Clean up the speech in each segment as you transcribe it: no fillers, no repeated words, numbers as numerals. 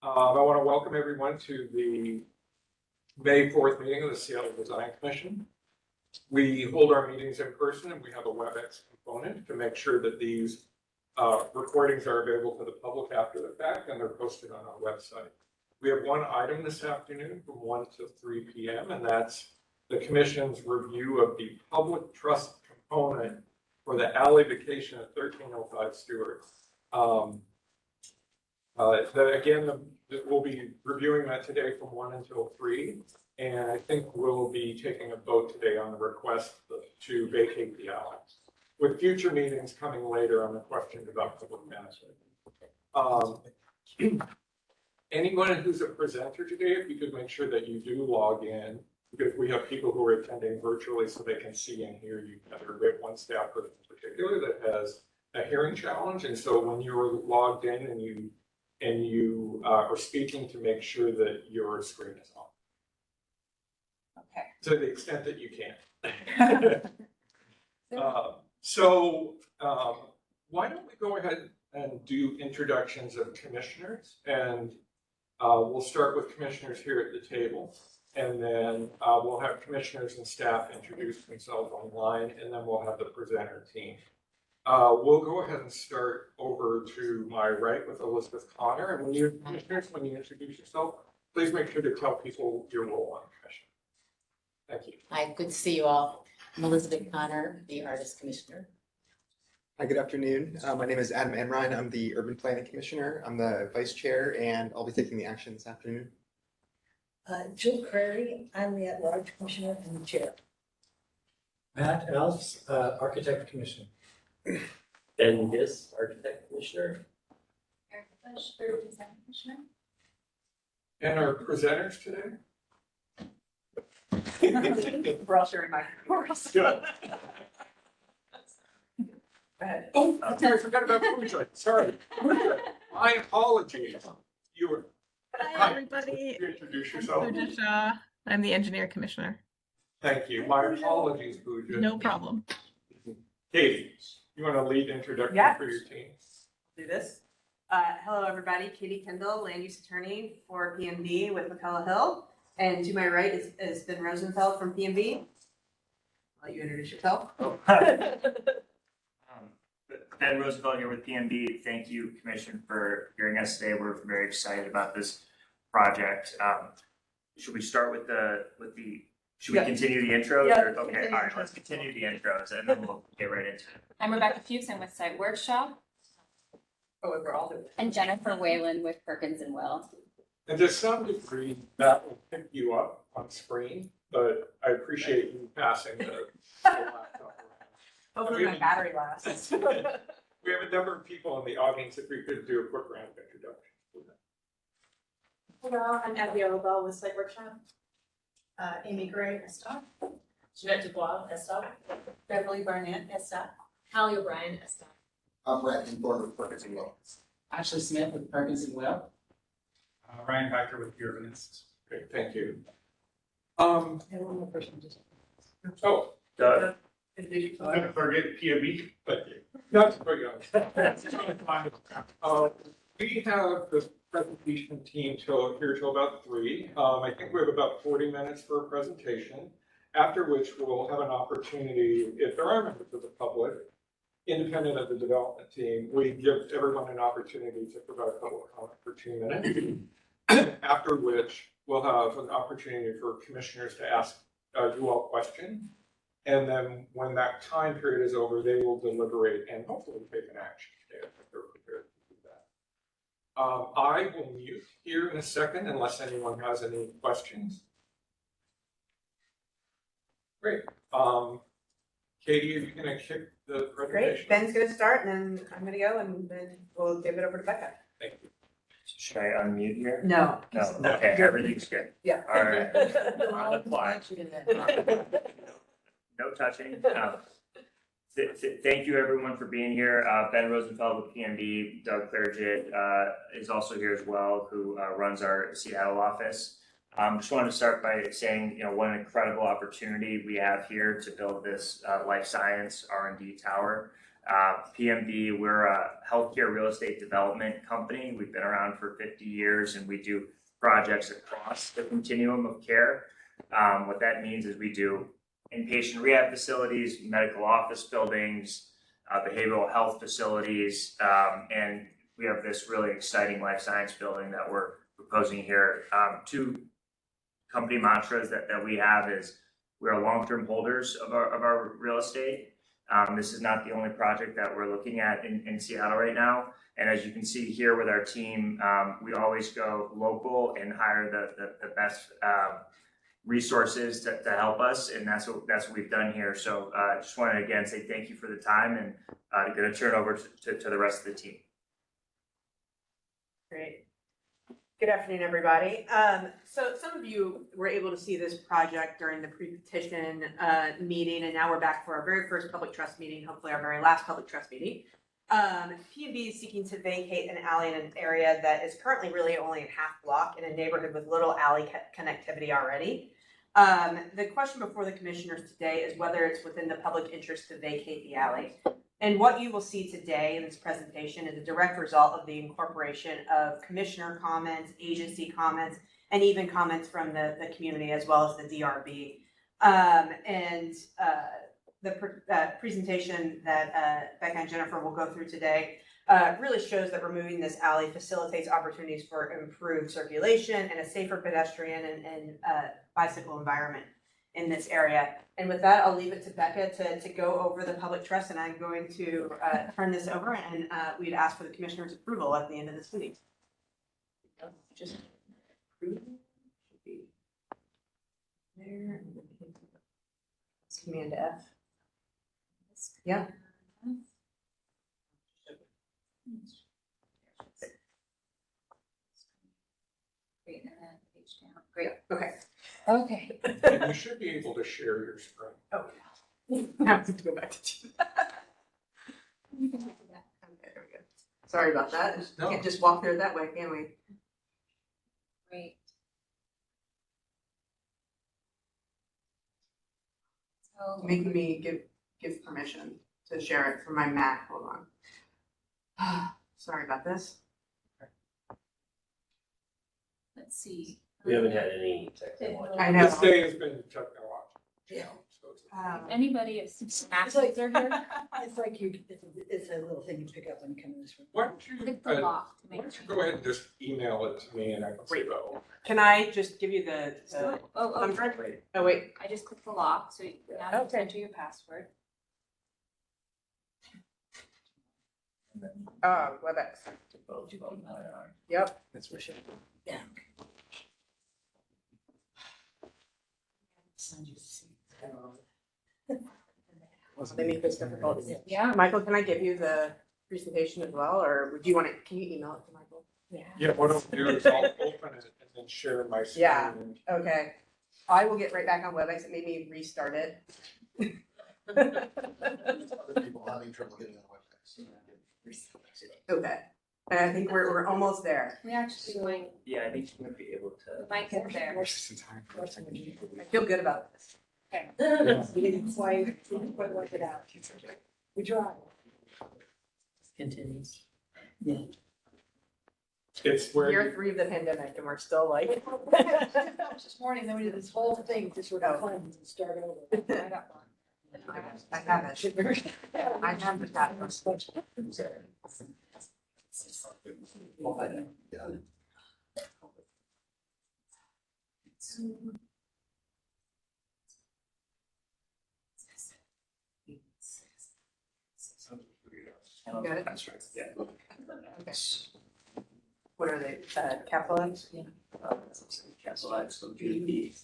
I want to welcome everyone to the May 4th meeting of the Seattle Design Commission. We hold our meetings in person and we have a WebEx component to make sure that these recordings are available to the public after the fact and they're posted on our website. We have one item this afternoon from 1 to 3 p.m. and that's the Commission's review of the public trust component for the alley vacation at 1305 Stewart. We'll be reviewing that today from 1 until 3, and I think we'll be taking a vote today on the request to vacate the alley, with future meetings coming later on the question about public management. Anyone who's a presenter today, if you could make sure that you do log in, because we have people who are attending virtually so they can see and hear you better. We have one staff person in particular that has a hearing challenge, and so when you're logged in and you are speaking, to make sure that your screen is on. Okay. To the extent that you can. Why don't we go ahead and do introductions of commissioners, and we'll start with commissioners here at the table, and then we'll have commissioners and staff introduce themselves online, and then we'll have the presenter team. We'll go ahead and start over to my right with Elizabeth Connor. And when you introduce yourself, please make sure to tell people your role on the commission. Thank you. Hi, good to see you all. I'm Elizabeth Connor, the Artist Commissioner. Hi, good afternoon. My name is Adam Enrine. I'm the Urban Planning Commissioner. I'm the Vice Chair, and I'll be taking the action this afternoon. Jill Crary, I'm the at-large Commissioner and the Chair. Matt Elves, Architect Commissioner. Ben Giss, Architect Commissioner. Eric Bush, Urban Design Commissioner. And our presenters today? We're all sharing microphones. Good. Go ahead. Oh, I forgot about Pooja. Sorry. Pooja, my apologies. You were. Hi, everybody. Introduce yourself. Pooja Shah. I'm the Engineer Commissioner. Thank you. My apologies, Pooja. No problem. Katie, you want to lead introduction for your team? Do this. Hello, everybody. Katie Kendall, Land Use Attorney for PMB with McCullough Hill. And to my right is Ben Rosenfeld from PMB. I'll let you introduce yourself. Ben Roosevelt here with PMB. Thank you, Commission, for hearing us today. We're very excited about this project. Should we start with should we continue the intros? Yeah, Okay, all right, let's continue the intros and then we'll get right into it. I'm Rebecca Fuchs with Site Workshop. Oh, we're all doing it. And Jennifer Whalen with Perkins and Will. And to some degree, that will pick you up on screen, but I appreciate you passing the laptop around. Hopefully my battery lasts. We have a number of people in the audience. If we could do a quick round of introductions. Hello, I'm Abby Arabelle with Site Workshop. Amy Gray, Estop. Jeanette Dubois, Estop. Beverly Barnett, Estop. Hallie O'Brien, Estop. I'm Brad Informed with Perkins and Will. Ashley Smith with Perkins and Will. Ryan Packer with Urbanist. Great, thank you. And one more person just. Oh, Doug. Don't forget PMB. thank you. Not to put you on. We have the presentation team here till about 3. I think we have about 40 minutes for a presentation, after which we'll have an opportunity, if there are members of the public, independent of the development team, we give everyone an opportunity to provide public comment for 2 minutes, after which we'll have an opportunity for commissioners to ask you all questions. And then when that time period is over, they will deliberate and hopefully take an action if they're prepared to do that. I will mute here in a second unless anyone has any questions. Great. Katie, are you going to kick the presentation? Great. Ben's going to start and then I'm going to go and then we'll give it over to Becca. Thank you. Should I unmute here? No. No. Okay, everything's good. Yeah. All right. On the fly. No touching. Thank you, everyone, for being here. Ben Rosenfeld with PMB. Doug Clerget is also here as well, who runs our Seattle office. Just wanted to start by saying, what an incredible opportunity we have here to build this life science R&D tower. PMB, we're a healthcare real estate development company. We've been around for 50 years and we do projects across the continuum of care. What that means is we do inpatient rehab facilities, medical office buildings, behavioral health facilities, and we have this really exciting life science building that we're proposing here. Two company mantras that we have is we are long-term holders of our real estate. This is not the only project that we're looking at in Seattle right now. And as you can see here with our team, we always go local and hire the best resources to help us, and that's what we've done here. So just want to again say thank you for the time, and going to turn it over to the rest of the team. Great. Good afternoon, everybody. So some of you were able to see this project during the pre-petition meeting, and now we're back for our very first public trust meeting, hopefully our very last public trust meeting. PMB is seeking to vacate an alley in an area that is currently really only a half block in a neighborhood with little alley connectivity already. The question before the commissioners today is whether it's within the public interest to vacate the alley. And what you will see today in this presentation is a direct result of the incorporation of commissioner comments, agency comments, and even comments from the community as well as the DRB. The presentation that Becca and Jennifer will go through today really shows that removing this alley facilitates opportunities for improved circulation and a safer pedestrian and bicycle environment in this area. And with that, I'll leave it to Becca to go over the public trust, and I'm going to turn this over, and we'd ask for the commissioner's approval at the end of this meeting. Just approve. Should be there. It's Command F. Yeah. Great, and then page down. Great. Okay. Okay. And you should be able to share your screen. Oh, I have to go back to two. You can do that. Okay, there we go. Sorry about that. No. Can't just walk through it that way, can we? Great. So, Making me give permission to share it from my Mac. Hold on. Sorry about this. let's see. We haven't had any technology. I know. This day has been technological. Yeah. So it's- If anybody is masters are here, It's like it's a little thing you pick up when you come in this room. Why don't you, click the lock to why make don't you sure. go ahead and just email it to me and I can see it all. Can I just give you the Oh, thumbprint? Oh, wait. I just clicked the lock, so now you can enter your password. WebEx. Yep. That's where she. Yeah. They make this difficult. Yeah. Michael, can I give you the presentation as well, or would you want it? Can you email it to Michael? Yeah, what I'll do is I'll open it and then share my screen. Yeah. Okay. I will get right back on WebEx. It made me restart it. Other people having trouble getting on the website. Okay. And I think we're almost there. We actually might, Yeah, I think you might be able to. might get there. Just in time for a second. I feel good about this. We didn't quite work it out. We tried. Continues. It's where, Year 3 of the pandemic, and we're still like. This morning, then we did this whole thing, just sort of cleanse and start over. I got one. I have it. I have the password. Yeah. Good. That's right, yeah. Okay. What are they, capital X? Castle X, so GDP.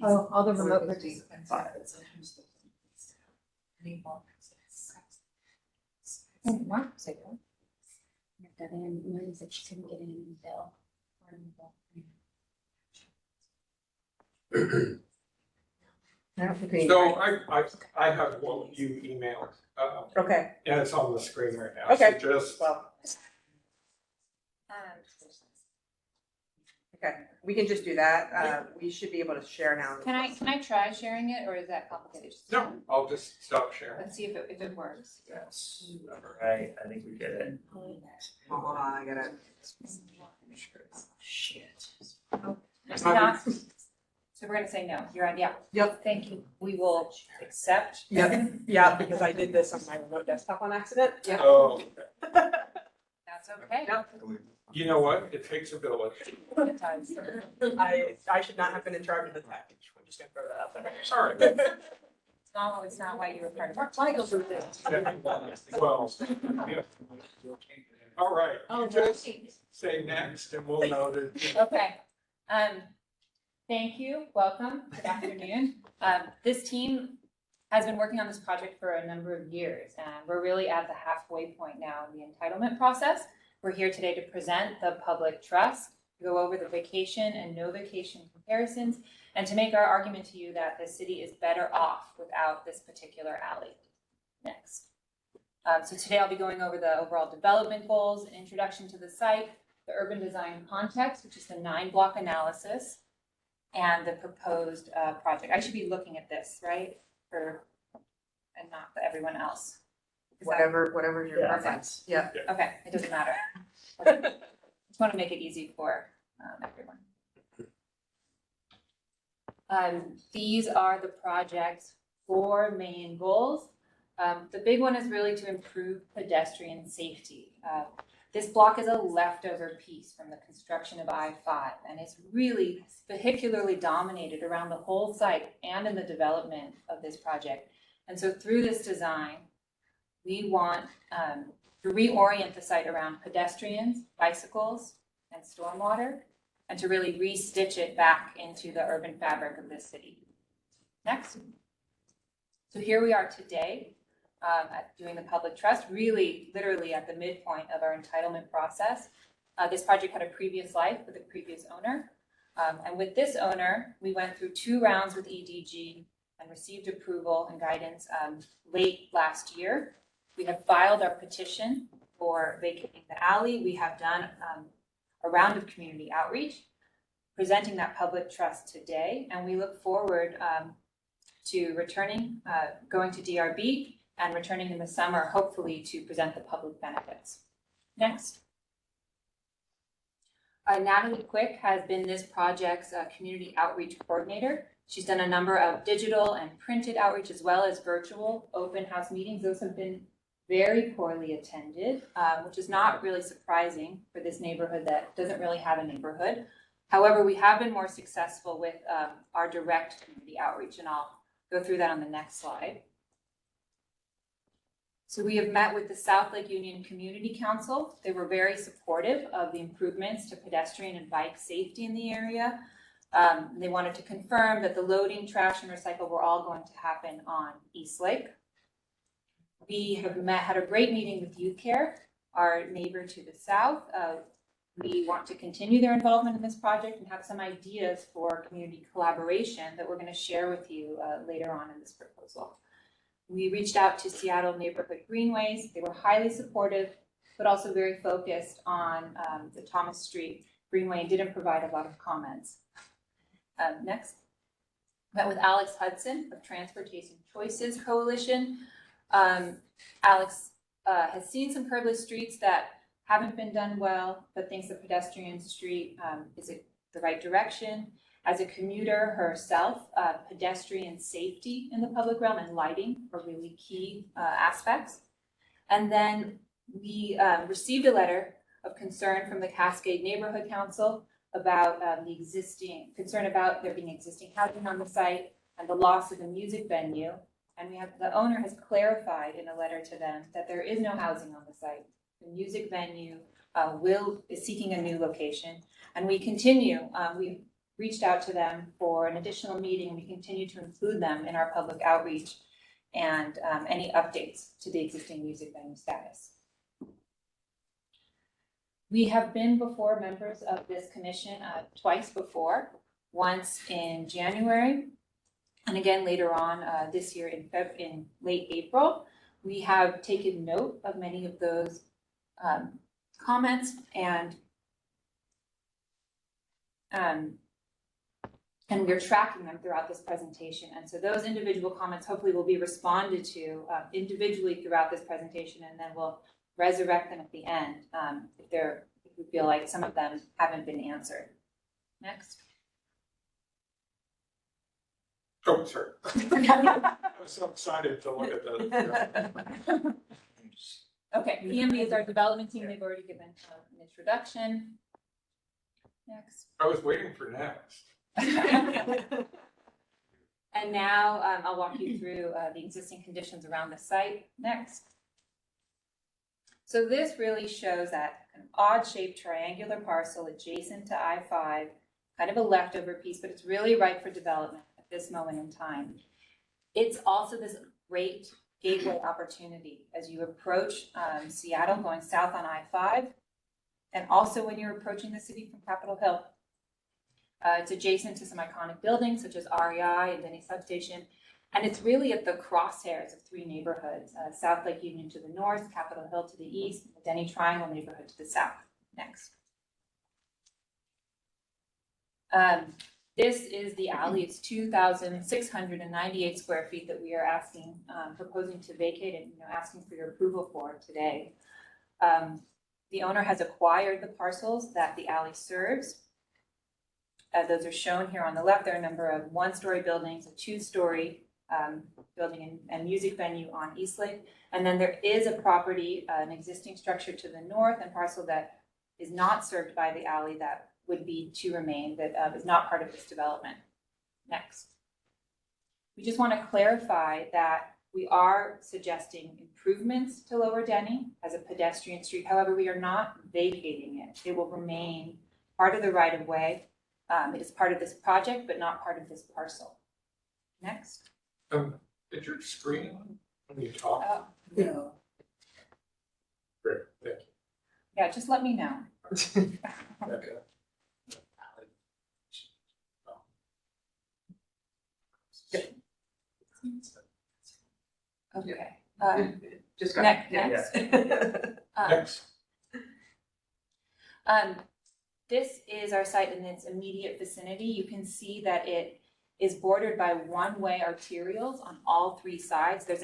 Oh, all the remote participants. And Mark, say go. That in, when is it, she couldn't get in Bill. I don't think we need. so I have what you emailed, Okay, and it's on the screen right now. Okay. So just, well, Okay, we can just do that. We should be able to share now. Can I try sharing it, or is that complicated? No, I'll just stop sharing. Let's see if it works. Yes, right, I think we get it. Hold on, I gotta. Shit. It's not, so we're gonna say no, you're on, yeah. Yep. Thank you. We will accept. Yeah, because I did this on my remote desktop on accident. Yep. Oh, That's okay. you know what? It takes a village. It does. I should not have been in charge of the tech. I'm just gonna throw that out there. Sorry. It's not why you were part of it. Michael's with this. Well, yeah. All right, Oh, you just right. say next and we'll know that. Okay. Thank you. Welcome. Good afternoon. This team has been working on this project for a number of years, and we're really at the halfway point now in the entitlement process. We're here today to present the public trust, to go over the vacation and no vacation comparisons, and to make our argument to you that the city is better off without this particular alley. Next. So today I'll be going over the overall development goals, an introduction to the site, the urban design context, which is the 9-block analysis, and the proposed project. I should be looking at this, right? And not for everyone else. Is that- Whatever your preference. Yeah. Okay, it doesn't matter. Okay. Just want to make it easy for everyone. These are the project's 4 main goals. The big one is really to improve pedestrian safety. This block is a leftover piece from the construction of I-5, and it's really vehicularly dominated around the whole site and in the development of this project. And so through this design, we want to reorient the site around pedestrians, bicycles, and stormwater, and to really re-stitch it back into the urban fabric of this city. Next. So here we are today. Doing the public trust, really literally at the midpoint of our entitlement process. This project had a previous life with a previous owner. And with this owner, we went through 2 rounds with EDG and received approval and guidance late last year. We have filed our petition for vacating the alley. We have done a round of community outreach, presenting that public trust today. And we look forward to returning, going to DRB, and returning in the summer, hopefully to present the public benefits. Next. Natalie Quick has been this project's community outreach coordinator. She's done a number of digital and printed outreach as well as virtual open house meetings. Those have been very poorly attended, which is not really surprising for this neighborhood that doesn't really have a neighborhood. However, we have been more successful with our direct community outreach, and I'll go through that on the next slide. So we have met with the South Lake Union Community Council. They were very supportive of the improvements to pedestrian and bike safety in the area. They wanted to confirm that the loading, trash, and recycle were all going to happen on East Lake. We have had a great meeting with Youth Care, our neighbor to the south. We want to continue their involvement in this project and have some ideas for community collaboration that we're going to share with you later on in this proposal. We reached out to Seattle Neighborhood Greenways. They were highly supportive, but also very focused on the Thomas Street Greenway and didn't provide a lot of comments. Next, met with Alex Hudson of Transportation Choices Coalition. Alex has seen some curbless streets that haven't been done well, but thinks the pedestrian street is the right direction. As a commuter herself, pedestrian safety in the public realm and lighting are really key aspects. And then we received a letter of concern from the Cascade Neighborhood Council about concern about there being existing housing on the site and the loss of a music venue. And the owner has clarified in a letter to them that there is no housing on the site. The music venue is seeking a new location, and we continue. We've reached out to them for an additional meeting. We continue to include them in our public outreach and any updates to the existing music venue status. We have been before members of this commission twice before, once in January, and again later on this year in late April. We have taken note of many of those comments and And we're tracking them throughout this presentation. And so those individual comments hopefully will be responded to individually throughout this presentation, and then we'll resurrect them at the end if we feel like some of them haven't been answered. Next. Oh, sorry. I was so excited to look at that. Okay, PMB is our development team. They've already given an introduction. Next. I was waiting for next. And now I'll walk you through the existing conditions around the site. Next. So this really shows that an odd-shaped triangular parcel adjacent to I-5, kind of a leftover piece, but it's really ripe for development at this moment in time. It's also this great gateway opportunity as you approach Seattle going south on I-5, and also when you're approaching the city from Capitol Hill. It's adjacent to some iconic buildings such as REI and Denny Substation, and it's really at the crosshairs of three neighborhoods, South Lake Union to the north, Capitol Hill to the east, and the Denny Triangle neighborhood to the south. Next. This is the alley. It's 2,698 square feet that we are proposing to vacate and asking for your approval for today. The owner has acquired the parcels that the alley serves. Those are shown here on the left. There are a number of one-story buildings, a two-story building and music venue on East Lake. And then there is a property, an existing structure to the north and parcel that is not served by the alley that would be to remain, that is not part of this development. Next. We just want to clarify that we are suggesting improvements to Lower Denny as a pedestrian street. However, we are not vacating it. It will remain part of the right-of-way. It is part of this project, but not part of this parcel. Next. Is your screen on when you talk? No. Great, thank you. Yeah, just let me know. Okay. Okay. Just go. Next. Next. This is our site in its immediate vicinity. You can see that it is bordered by one-way arterials on all three sides. There's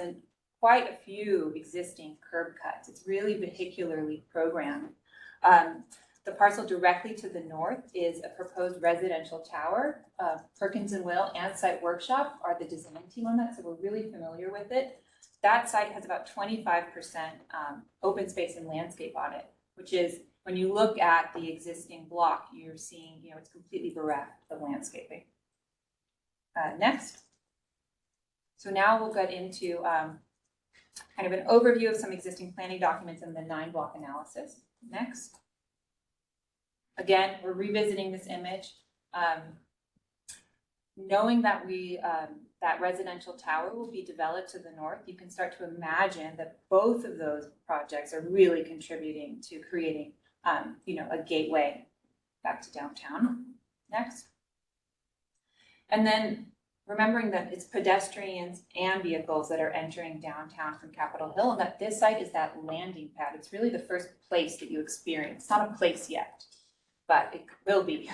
quite a few existing curb cuts. It's really vehicularly programmed. The parcel directly to the north is a proposed residential tower. Perkins and Will and Site Workshop are the design team on that, so we're really familiar with it. That site has about 25% open space and landscape on it, which is, when you look at the existing block, you're seeing, it's completely bereft of landscaping. Next. So now we'll get into kind of an overview of some existing planning documents and the 9-block analysis. Next. Again, we're revisiting this image. Knowing that that residential tower will be developed to the north, you can start to imagine that both of those projects are really contributing to creating a gateway back to downtown. Next. And then remembering that it's pedestrians and vehicles that are entering downtown from Capitol Hill, and that this site is that landing pad. It's really the first place that you experience. It's not a place yet, but it will be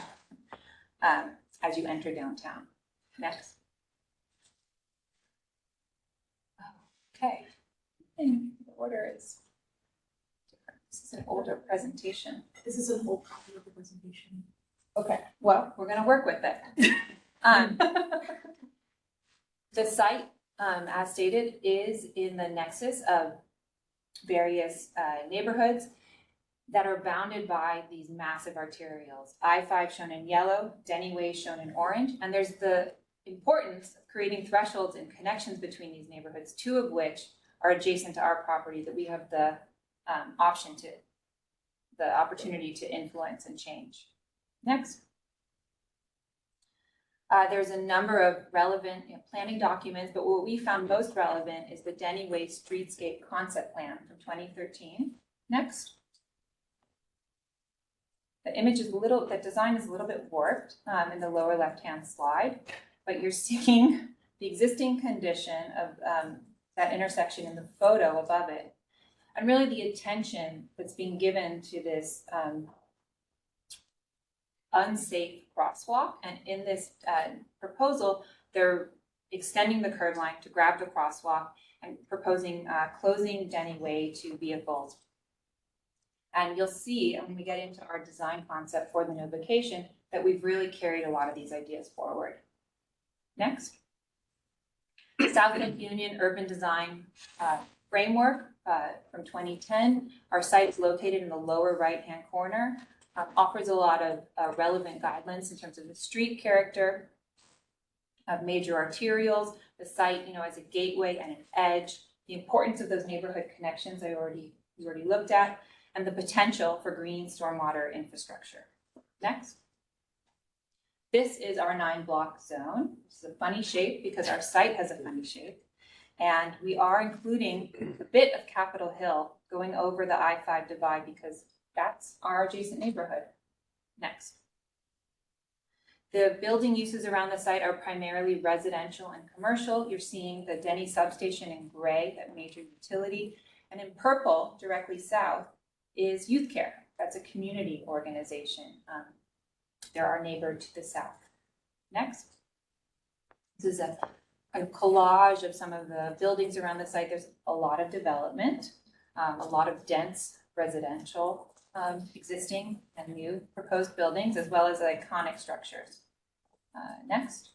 as you enter downtown. Next. Okay. And the order is different. This is an older presentation. This is an old copy of the presentation. Okay, well, we're gonna work with it. The site, as stated, is in the nexus of various neighborhoods that are bounded by these massive arterials. I-5 shown in yellow, Denny Way shown in orange, and there's the importance of creating thresholds and connections between these neighborhoods, two of which are adjacent to our property that we have the opportunity to influence and change. Next. There's a number of relevant planning documents, but what we found most relevant is the Denny Way Streetscape Concept Plan from 2013. Next. The image is the design is a little bit warped in the lower left-hand slide, but you're seeing the existing condition of that intersection in the photo above it, and really the attention that's being given to this unsafe crosswalk. And in this proposal, they're extending the curb line to grab the crosswalk and proposing closing Denny Way to vehicles. And you'll see when we get into our design concept for the notification that we've really carried a lot of these ideas forward. Next. South Lake Union Urban Design Framework from 2010. Our site is located in the lower right-hand corner. Offers a lot of relevant guidelines in terms of the street character, of major arterials, the site, as a gateway and an edge, the importance of those neighborhood connections you already looked at, and the potential for green stormwater infrastructure. Next. This is our 9-block zone. It's a funny shape because our site has a funny shape. And we are including a bit of Capitol Hill going over the I-5 divide because that's our adjacent neighborhood. Next. The building uses around the site are primarily residential and commercial. You're seeing the Denny substation in gray, that major utility. And in purple, directly south, is Youth Care. That's a community organization. They're our neighbor to the south. Next. This is a collage of some of the buildings around the site. There's a lot of development, a lot of dense residential existing and new proposed buildings, as well as iconic structures. Next.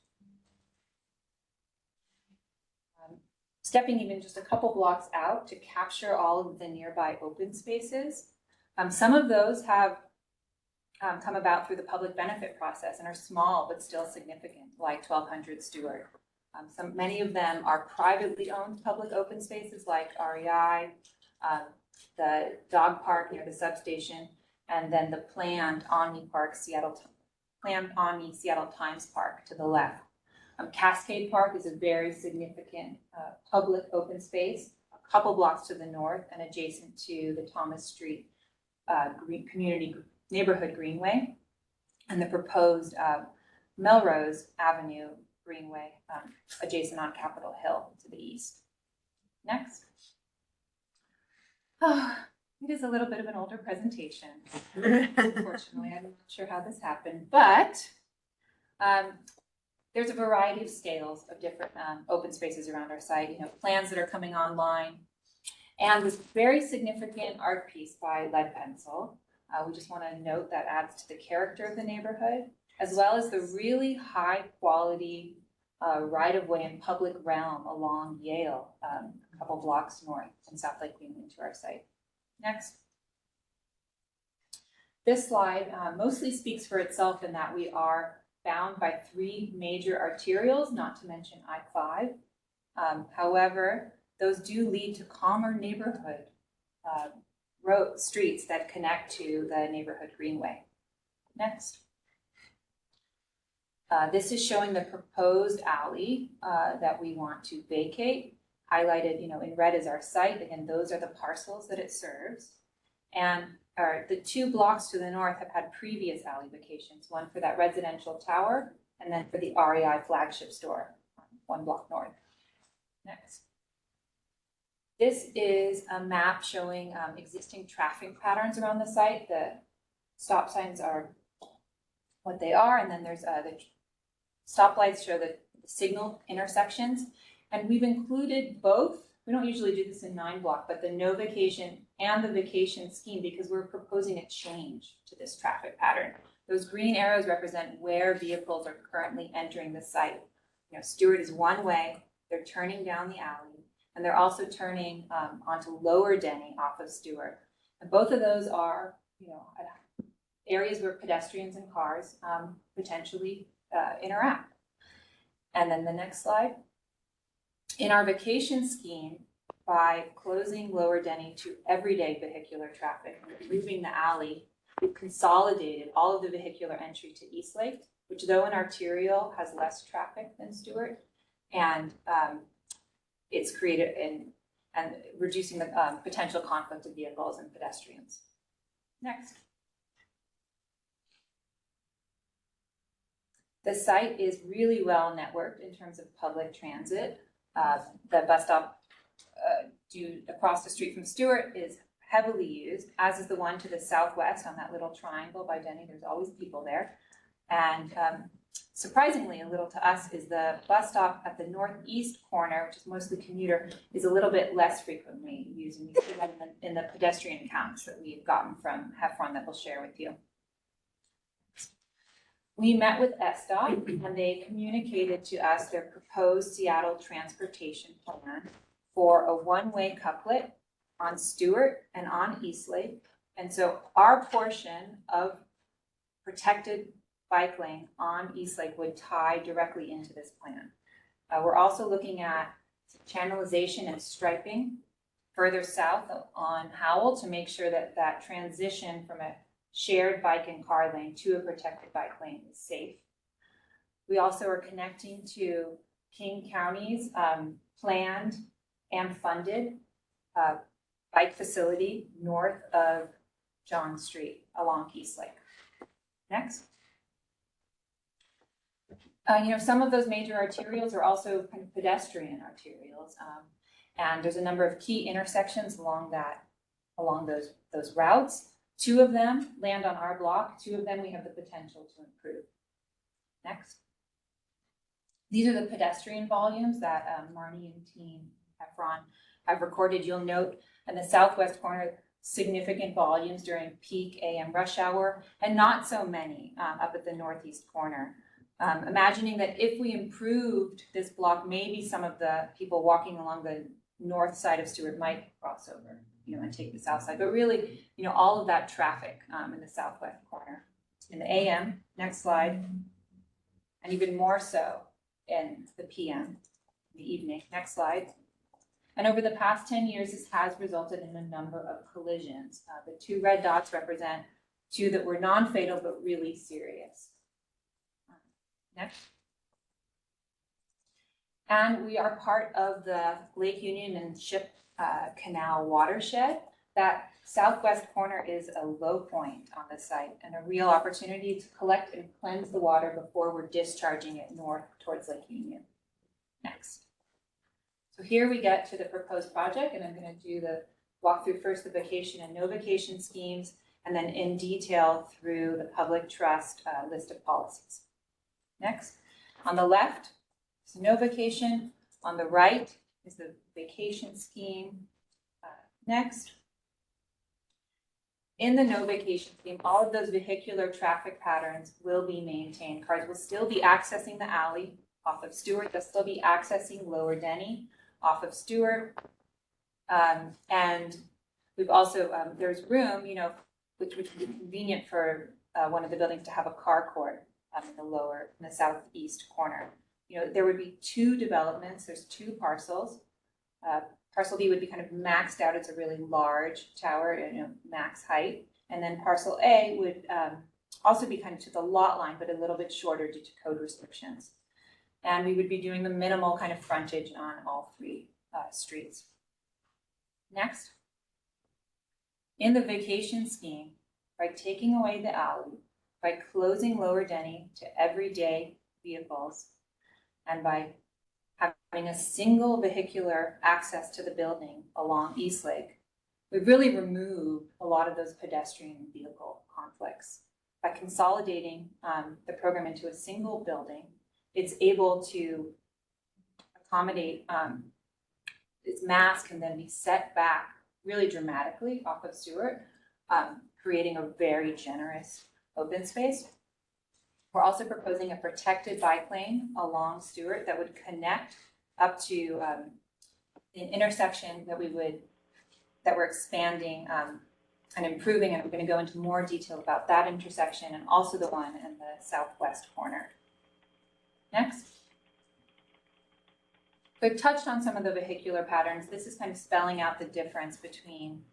Stepping even just a couple blocks out to capture all of the nearby open spaces. Some of those have come about through the public benefit process and are small but still significant, like 1200 Stewart. Many of them are privately owned public open spaces like REI, the dog park near the substation, and then the planned Omni Seattle Times Park to the left. Cascade Park is a very significant public open space, a couple blocks to the north and adjacent to the Thomas Street Community Neighborhood Greenway and the proposed Melrose Avenue Greenway adjacent on Capitol Hill to the east. Next. Oh, it is a little bit of an older presentation. Unfortunately, I'm not sure how this happened, but there's a variety of scales of different open spaces around our site, plans that are coming online, and this very significant art piece by Lead Pencil. We just want to note that adds to the character of the neighborhood, as well as the really high quality right-of-way and public realm along Yale, a couple blocks north from South Lake Union to our site. Next. This slide mostly speaks for itself in that we are bound by 3 major arterials, not to mention I-5. However, those do lead to calmer neighborhood streets that connect to the neighborhood greenway. Next. This is showing the proposed alley that we want to vacate. Highlighted, in red is our site. Again, those are the parcels that it serves. And the 2 blocks to the north have had previous alley vacations, one for that residential tower and then for the REI flagship store, 1 block north. Next. This is a map showing existing traffic patterns around the site. The stop signs are what they are, and then there's the stoplights show the signal intersections. And we've included both. We don't usually do this in 9-block, but the no vacation and the vacation scheme because we're proposing a change to this traffic pattern. Those green arrows represent where vehicles are currently entering the site. Stewart is one way. They're turning down the alley, and they're also turning onto Lower Denny off of Stewart. And both of those are, areas where pedestrians and cars potentially interact. And then the next slide. In our vacation scheme, by closing Lower Denny to everyday vehicular traffic and removing the alley, we've consolidated all of the vehicular entry to Eastlake, which though an arterial has less traffic than Stewart, and it's created and reducing the potential conflict of vehicles and pedestrians. Next. The site is really well networked in terms of public transit. The bus stop across the street from Stewart is heavily used, as is the one to the southwest on that little triangle by Denny. There's always people there. And surprisingly, a little to us, is the bus stop at the northeast corner, which is mostly commuter, is a little bit less frequently used. And you see that in the pedestrian counts that we've gotten from Heffron that we'll share with you. We met with SDOT and they communicated to us their proposed Seattle transportation plan for a one-way couplet on Stewart and on Eastlake. And so our portion of protected bike lane on Eastlake would tie directly into this plan. We're also looking at channelization and striping further south on Howell to make sure that that transition from a shared bike and car lane to a protected bike lane is safe. We also are connecting to King County's planned and funded bike facility north of John Street along Eastlake. Next. Some of those major arterials are also kind of pedestrian arterials, and there's a number of key intersections along those routes. 2 of them land on our block. 2 of them we have the potential to improve. Next. These are the pedestrian volumes that Marnie and team Heffron have recorded. You'll note in the southwest corner, significant volumes during peak AM rush hour, and not so many up at the northeast corner. Imagining that if we improved this block, maybe some of the people walking along the north side of Stewart might cross over, and take the south side. But really, all of that traffic in the southwest corner. In the AM, next slide, and even more so in the PM, the evening. Next slide. And over the past 10 years, this has resulted in a number of collisions. The 2 red dots represent 2 that were non-fatal, but really serious. Next. And we are part of the Lake Union and Ship Canal watershed. That southwest corner is a low point on the site and a real opportunity to collect and cleanse the water before we're discharging it north towards Lake Union. Next. So here we get to the proposed project, and I'm going to do the walk through first the vacation and no vacation schemes, and then in detail through the public trust list of policies. Next. On the left is no vacation. On the right is the vacation scheme. Next. In the no vacation scheme, all of those vehicular traffic patterns will be maintained. Cars will still be accessing the alley off of Stewart. They'll still be accessing Lower Denny off of Stewart. And we've also, there's room, which would be convenient for one of the buildings to have a carport in the southeast corner. There would be 2 developments. There's 2 parcels. Parcel B would be kind of maxed out. It's a really large tower, max height. And then parcel A would also be kind of to the lot line, but a little bit shorter due to code restrictions. And we would be doing the minimal kind of frontage on all 3 streets. Next. In the vacation scheme, by taking away the alley, by closing Lower Denny to everyday vehicles, and by having a single vehicular access to the building along Eastlake, we've really removed a lot of those pedestrian vehicle conflicts. By consolidating the program into a single building, it's able to accommodate, its mass can then be set back really dramatically off of Stewart, creating a very generous open space. We're also proposing a protected bike lane along Stewart that would connect up to an intersection that we're expanding and improving, and we're going to go into more detail about that intersection and also the one in the southwest corner. Next. We've touched on some of the vehicular patterns. This is kind of spelling out the difference between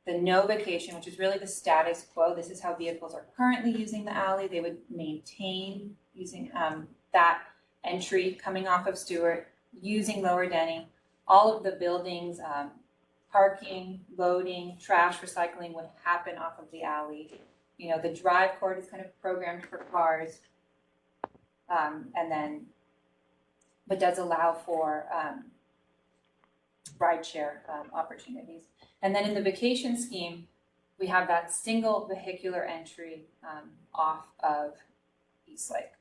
the no vacation, which is really the status quo. This is how vehicles are currently using the alley. They would maintain using that entry coming off of Stewart, using Lower Denny. All of the buildings, parking, loading, trash, recycling would happen off of the alley. The drive court is kind of programmed for cars, but does allow for rideshare opportunities. And then in the vacation scheme, we have that single vehicular entry off of East Lake.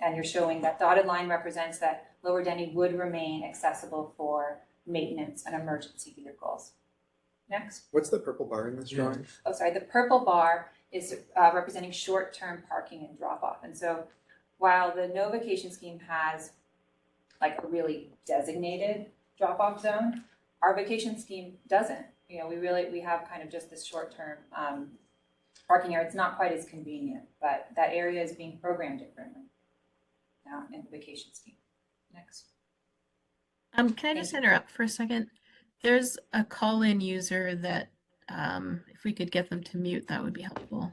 And you're showing that dotted line represents that Lower Denny would remain accessible for maintenance and emergency vehicles. Next. What's the purple bar in this drawing? Oh, sorry, the purple bar is representing short-term parking and drop-off. And so while the no vacation scheme has like a really designated drop-off zone, our vacation scheme doesn't. You know, we have kind of just this short-term parking area. It's not quite as convenient, but that area is being programmed differently now in the vacation scheme. Next. Can I just interrupt for a second? There's a call-in user that, if we could get them to mute, that would be helpful.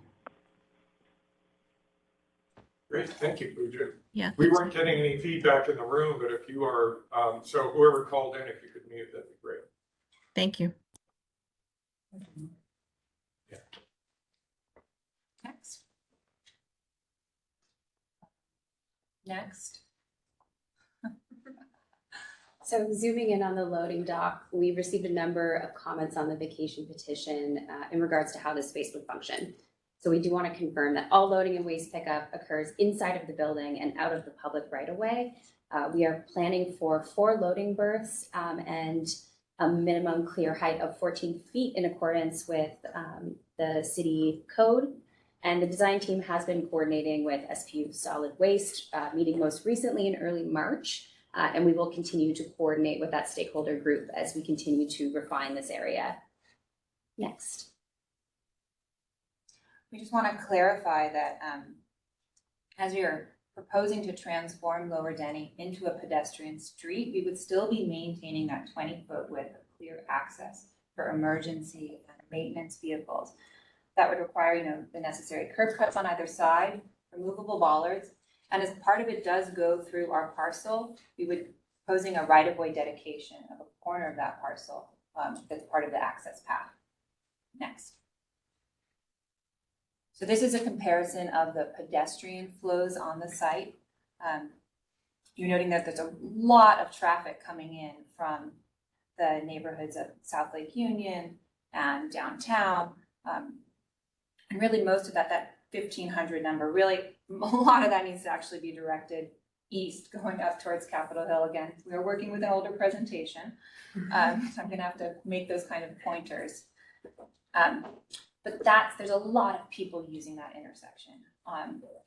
Great, thank you, Pooja. Yeah. We weren't getting any feedback in the room, but if you are, so whoever called in, if you could mute, that'd be great. Thank you. Yeah. Next. Next. So zooming in on the loading dock, we received a number of comments on the vacation petition in regards to how this space would function. So we do want to confirm that all loading and waste pickup occurs inside of the building and out of the public right of way. We are planning for 4 loading berths and a minimum clear height of 14 feet in accordance with the city code. And the design team has been coordinating with SPU Solid Waste, meeting most recently in early March. And we will continue to coordinate with that stakeholder group as we continue to refine this area. Next. We just want to clarify that as we are proposing to transform Lower Denny into a pedestrian street, we would still be maintaining that 20-foot width of clear access for emergency and maintenance vehicles. That would require, you know, the necessary curb cuts on either side, removable bollards, and as part of it does go through our parcel, we would be proposing a right-of-way dedication of a corner of that parcel that's part of the access path. Next. So this is a comparison of the pedestrian flows on the site. You're noting that there's a lot of traffic coming in from the neighborhoods of South Lake Union and downtown. And really most of that 1,500 number, really a lot of that needs to actually be directed east going up towards Capitol Hill. Again, we are working with an older presentation. So I'm gonna have to make those kind of pointers. But there's a lot of people using that intersection.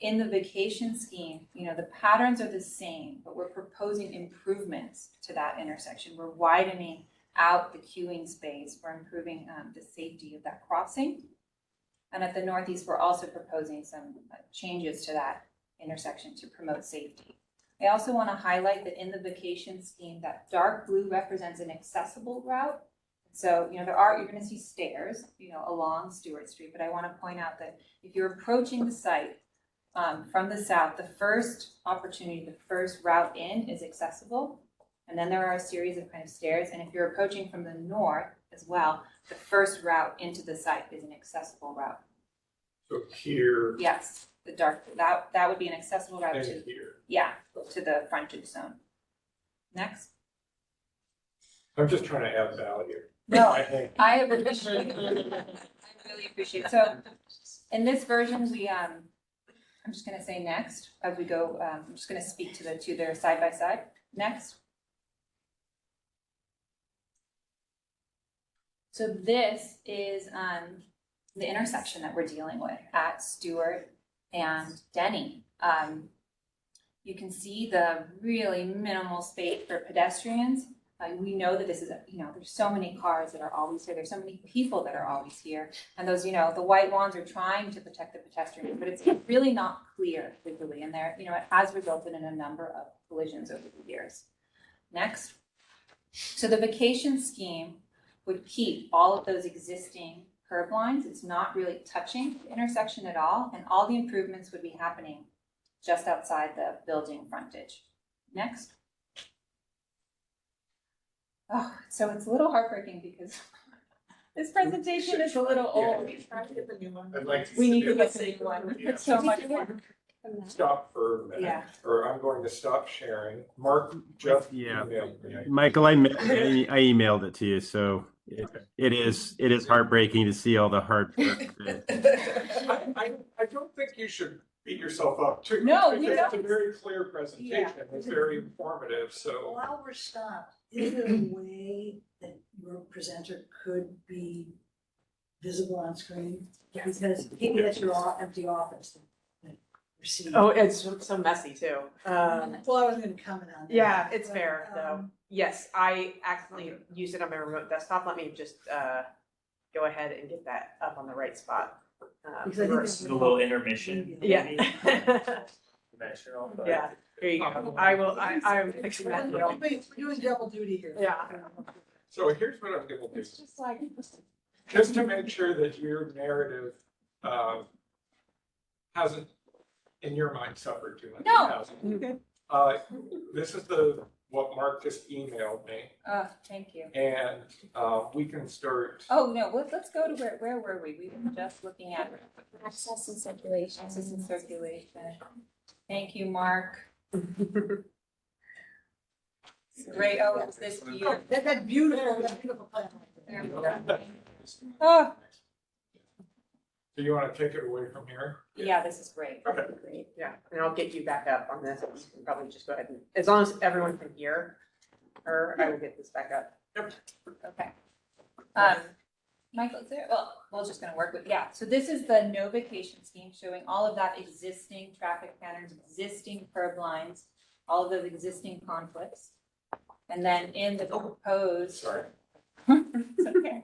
In the vacation scheme, you know, the patterns are the same, but we're proposing improvements to that intersection. We're widening out the queuing space. We're improving the safety of that crossing. And at the northeast, we're also proposing some changes to that intersection to promote safety. I also want to highlight that in the vacation scheme, that dark blue represents an accessible route. So, you know, you're going to see stairs, you know, along Stewart Street, but I want to point out that if you're approaching the site from the south, the first opportunity, the first route in is accessible. And then there are a series of kind of stairs. And if you're approaching from the north as well, the first route into the site is an accessible route. So here. Yes, the dark, that would be an accessible route And to, here. yeah, to the frontage zone. Next. I'm just trying to add value. No, I think. I appreciate it. I really appreciate it. So in this version, I'm just gonna say next as we go, I'm just gonna speak to the two that are side by side. Next. So this is the intersection that we're dealing with at Stewart and Denny. You can see the really minimal space for pedestrians. We know that this is, there's so many cars that are always here. There's so many people that are always here. And those, the white wands are trying to protect the pedestrians, but it's really not clear visually. And there, it has resulted in a number of collisions over the years. Next. So the vacation scheme would keep all of those existing curb lines. It's not really touching the intersection at all. And all the improvements would be happening just outside the building frontage. Next. Oh, so it's a little heartbreaking because this presentation is a little old. I'd like to We need see to it. get the new one. It's so much fun. Stop for a minute. Yeah. Or I'm going to stop sharing. Mark just Yeah. emailed me. Michael, I emailed it to you, so it is heartbreaking to see all the hard work. I don't think you should beat yourself up too. No, you because it's a don't. very clear presentation. It's very informative, so. While we're stopped, is there a way that your presenter could be visible on screen? Because maybe that's your empty office. that you're seeing. Oh, it's so messy too. Well, I wasn't gonna comment on that. Yeah, it's but, fair though. Yes, I accidentally used it on my remote desktop. Let me just go ahead and get that up on the right spot. Because I think This is a little intermission. Yeah. Dimensional, but- Yeah, here you go. I'm fixing that. We're doing double duty here. Yeah. So here's what I'm gonna do, Just like. just to make sure that your narrative, hasn't, in your mind, suffered too much. It No. hasn't. This is what Mark just emailed me, Thank you. and, we can start. Oh, no, let's go to where were we? We were just looking at Access and circulation. access and circulation. Thank you, Mark. Great, oh, it's this view. That beautiful plan. There we go. Oh, Do you wanna take it away from here? yeah, this is great. Okay. Great. Yeah, and I'll get you back up on this. You can probably just go ahead and, as long as everyone can hear her, I will get this back up. Okay. Michael, is there, well, we're just gonna work with, yeah, so this is the no vacation scheme showing all of that existing traffic patterns, existing curb lines, all of those existing conflicts. And then in the proposed. Sorry. It's okay.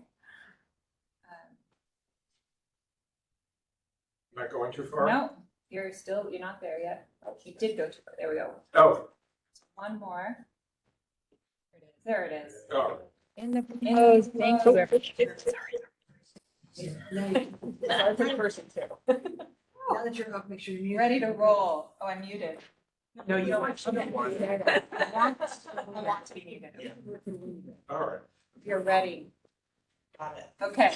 Am I going too far? No, you're not there yet. You did go too far, there we go. Oh, One more. There it is. oh, In the proposed, thank you. Now that you're up, make sure you're. Ready to roll. Oh, I'm muted. No, you don't. I want to be muted. all right. You're ready. Got it. Okay.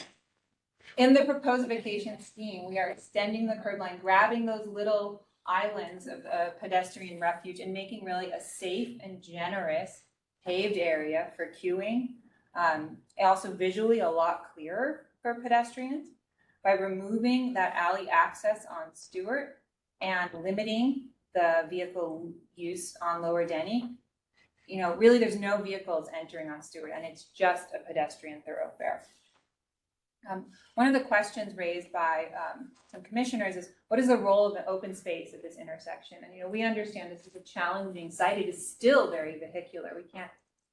In the proposed vacation scheme, we are extending the curb line, grabbing those little islands of pedestrian refuge and making really a safe and generous paved area for queuing. Also visually a lot clearer for pedestrians by removing that alley access on Stewart and limiting the vehicle use on Lower Denny. You know, really there's no vehicles entering on Stewart and it's just a pedestrian thoroughfare. One of the questions raised by some commissioners is, what is the role of an open space at this intersection? And, you know, we understand this is a challenging site. It is still very vehicular.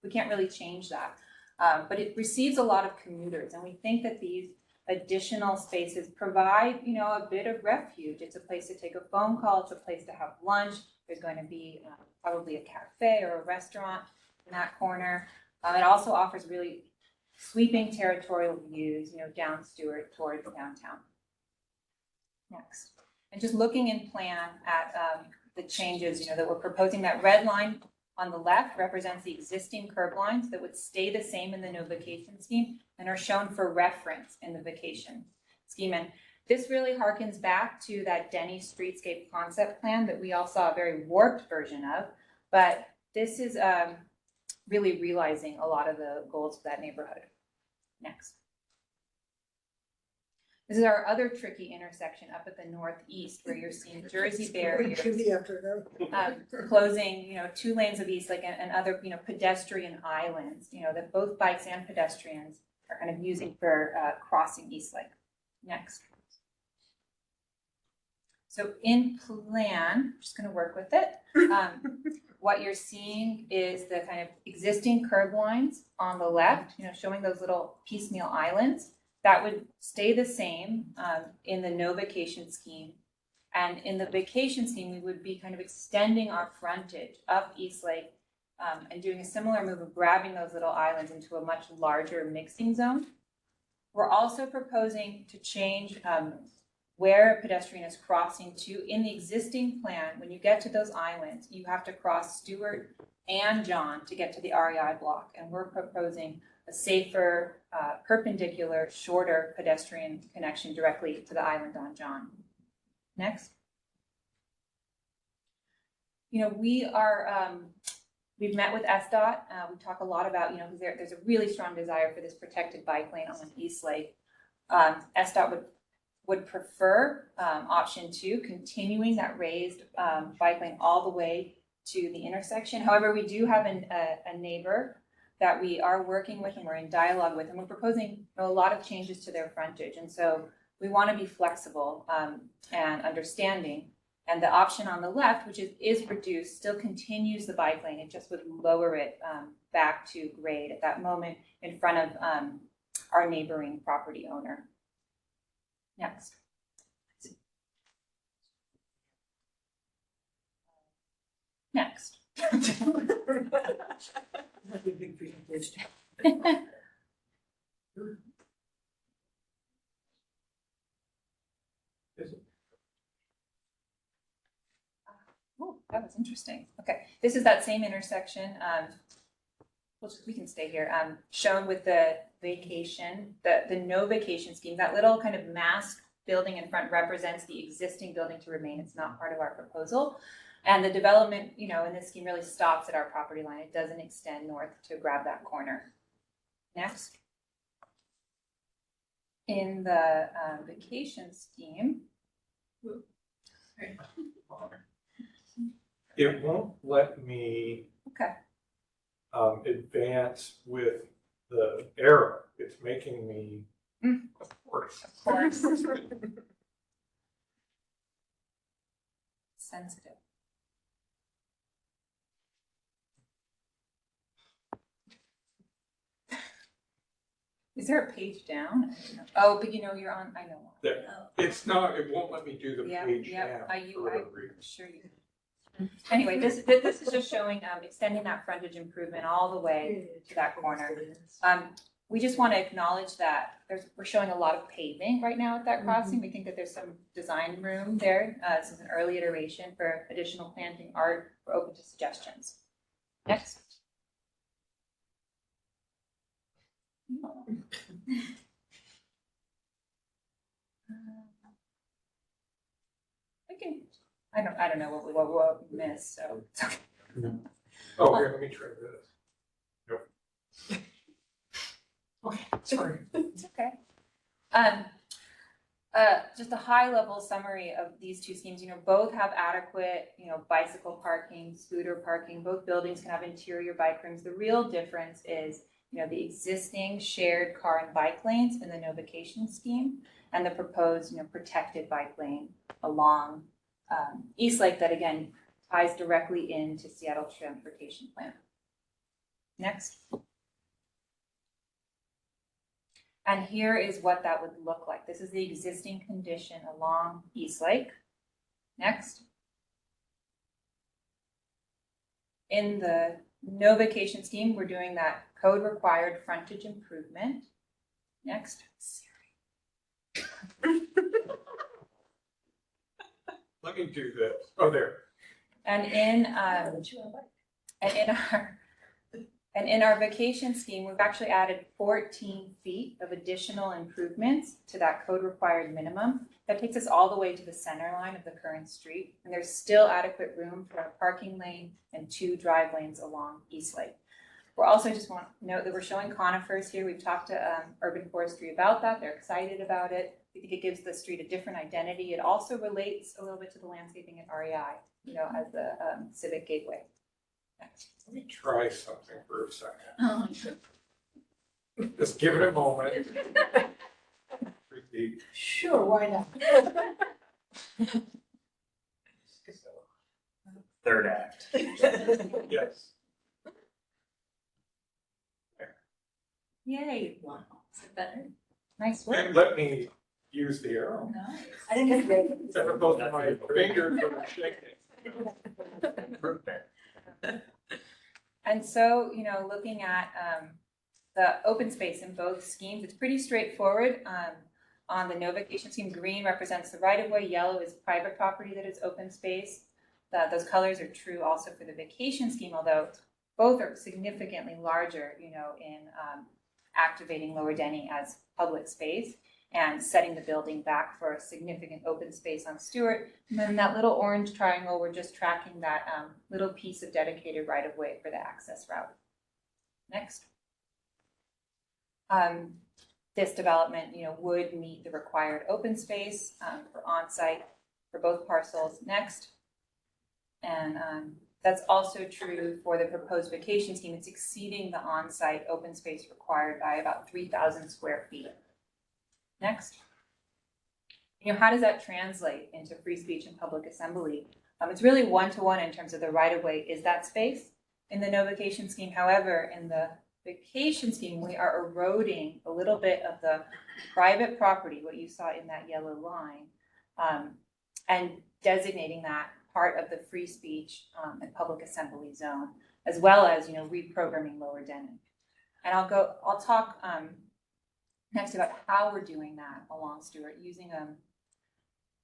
We can't really change that. But it receives a lot of commuters, and we think that these additional spaces provide, you know, a bit of refuge. It's a place to take a phone call. It's a place to have lunch. There's going to be probably a cafe or a restaurant in that corner. It also offers really sweeping territorial views, you know, down Stewart towards downtown. Next. And just looking in plan at the changes, you know, that we're proposing, that red line on the left represents the existing curb lines that would stay the same in the no vacation scheme and are shown for reference in the vacation scheme. And this really harkens back to that Denny streetscape concept plan that we all saw a very warped version of, but this is really realizing a lot of the goals of that neighborhood. Next. This is our other tricky intersection up at the northeast where you're seeing Jersey barriers closing, you know, 2 lanes of east, like and other, you know, pedestrian islands, you know, that both bikes and pedestrians are kind of using for crossing East Lake. Next. So in plan, I'm just going to work with it. What you're seeing is the kind of existing curb lines on the left, you know, showing those little piecemeal islands. That would stay the same in the no vacation scheme. And in the vacation scheme, we would be kind of extending our frontage up East Lake and doing a similar move of grabbing those little islands into a much larger mixing zone. We're also proposing to change where a pedestrian is crossing to. In the existing plan, when you get to those islands, you have to cross Stewart and John to get to the REI block. And we're proposing a safer, perpendicular, shorter pedestrian connection directly to the island on John. Next. You know, we are, we've met with SDOT. We talk a lot about, you know, because there's a really strong desire for this protected bike lane on East Lake. SDOT would would prefer option 2, continuing that raised bike lane all the way to the intersection. However, we do have a neighbor that we are working with and we're in dialogue with, and we're proposing a lot of changes to their frontage. And so we want to be flexible and understanding. And the option on the left, which is reduced, still continues the bike lane. It just would lower it back to grade at that moment in front of our neighboring property owner. Next. Next. Big presentation. Oh, that was interesting. Okay, this is that same intersection. We can stay here. Shown with the vacation, the no vacation scheme. That little kind of masked building in front represents the existing building to remain. It's not part of our proposal. And the development, in this scheme really stops at our property line. It doesn't extend north to grab that corner. Next. In the vacation scheme. It won't let me Okay. Advance with the arrow. It's making me, of course. Of course. Sensitive. Is there a page down? I don't know. Oh, but you're on, I know. There. It's not, it won't let me do the Yeah, page yeah, down. I'm for whatever reason. sure you. Anyway, this is just showing extending that frontage improvement all the way to that corner. We just want to acknowledge that we're showing a lot of paving right now at that crossing. We think that there's some design room there. This is an early iteration for additional planting art. We're open to suggestions. Next. I don't know what we missed, so it's okay. Oh, here, let me try this. Nope. Okay, sorry. It's okay. Just a high level summary of these two schemes, both have adequate, bicycle parking, scooter parking, both buildings can have interior bike rooms. The real difference is, the existing shared car and bike lanes in the no vacation scheme and the proposed, protected bike lane along East Lake that again ties directly into Seattle Transportation Plan. Next. And here is what that would look like. This is the existing condition along East Lake. Next. In the no vacation scheme, we're doing that code required frontage improvement. Next. Let me do this. Oh, there. And in our vacation scheme, we've actually added 14 feet of additional improvements to that code required minimum. That takes us all the way to the center line of the current street. And there's still adequate room for a parking lane and 2 drive lanes along East Lake. We're also just want to note that we're showing conifers here. We've talked to Urban Forestry about that. They're excited about it. We think it gives the street a different identity. It also relates a little bit to the landscaping at REI, as the civic gateway. Next. Let me try something for a second. Oh. Just give it a moment. Sure, why not? Third act. Yes. Yay. Wow. Is it better? Nice work. And let me use the arrow. Nice. I think it's great. As opposed to my fingers that are shaking. Improvement. And so, looking at the open space in both schemes, it's pretty straightforward. On the no vacation scheme, green represents the right of way, yellow is private property that is open space. Those colors are true also for the vacation scheme, although both are significantly larger, in activating Lower Denny as public space and setting the building back for a significant open space on Stewart. And then that little orange triangle, we're just tracking that little piece of dedicated right-of-way for the access route. Next. this development, would meet the required open space for on-site for both parcels. Next. And that's also true for the proposed vacation scheme. It's exceeding the on-site open space required by about 3,000 square feet. Next. How does that translate into free speech and public assembly? It's really one-to-one in terms of the right-of-way is that space in the no vacation scheme. However, in the vacation scheme, we are eroding a little bit of the private property, what you saw in that yellow line, and designating that part of the free speech and public assembly zone, as well as, reprogramming Lower Denon. And I'll talk next about how we're doing that along Stewart using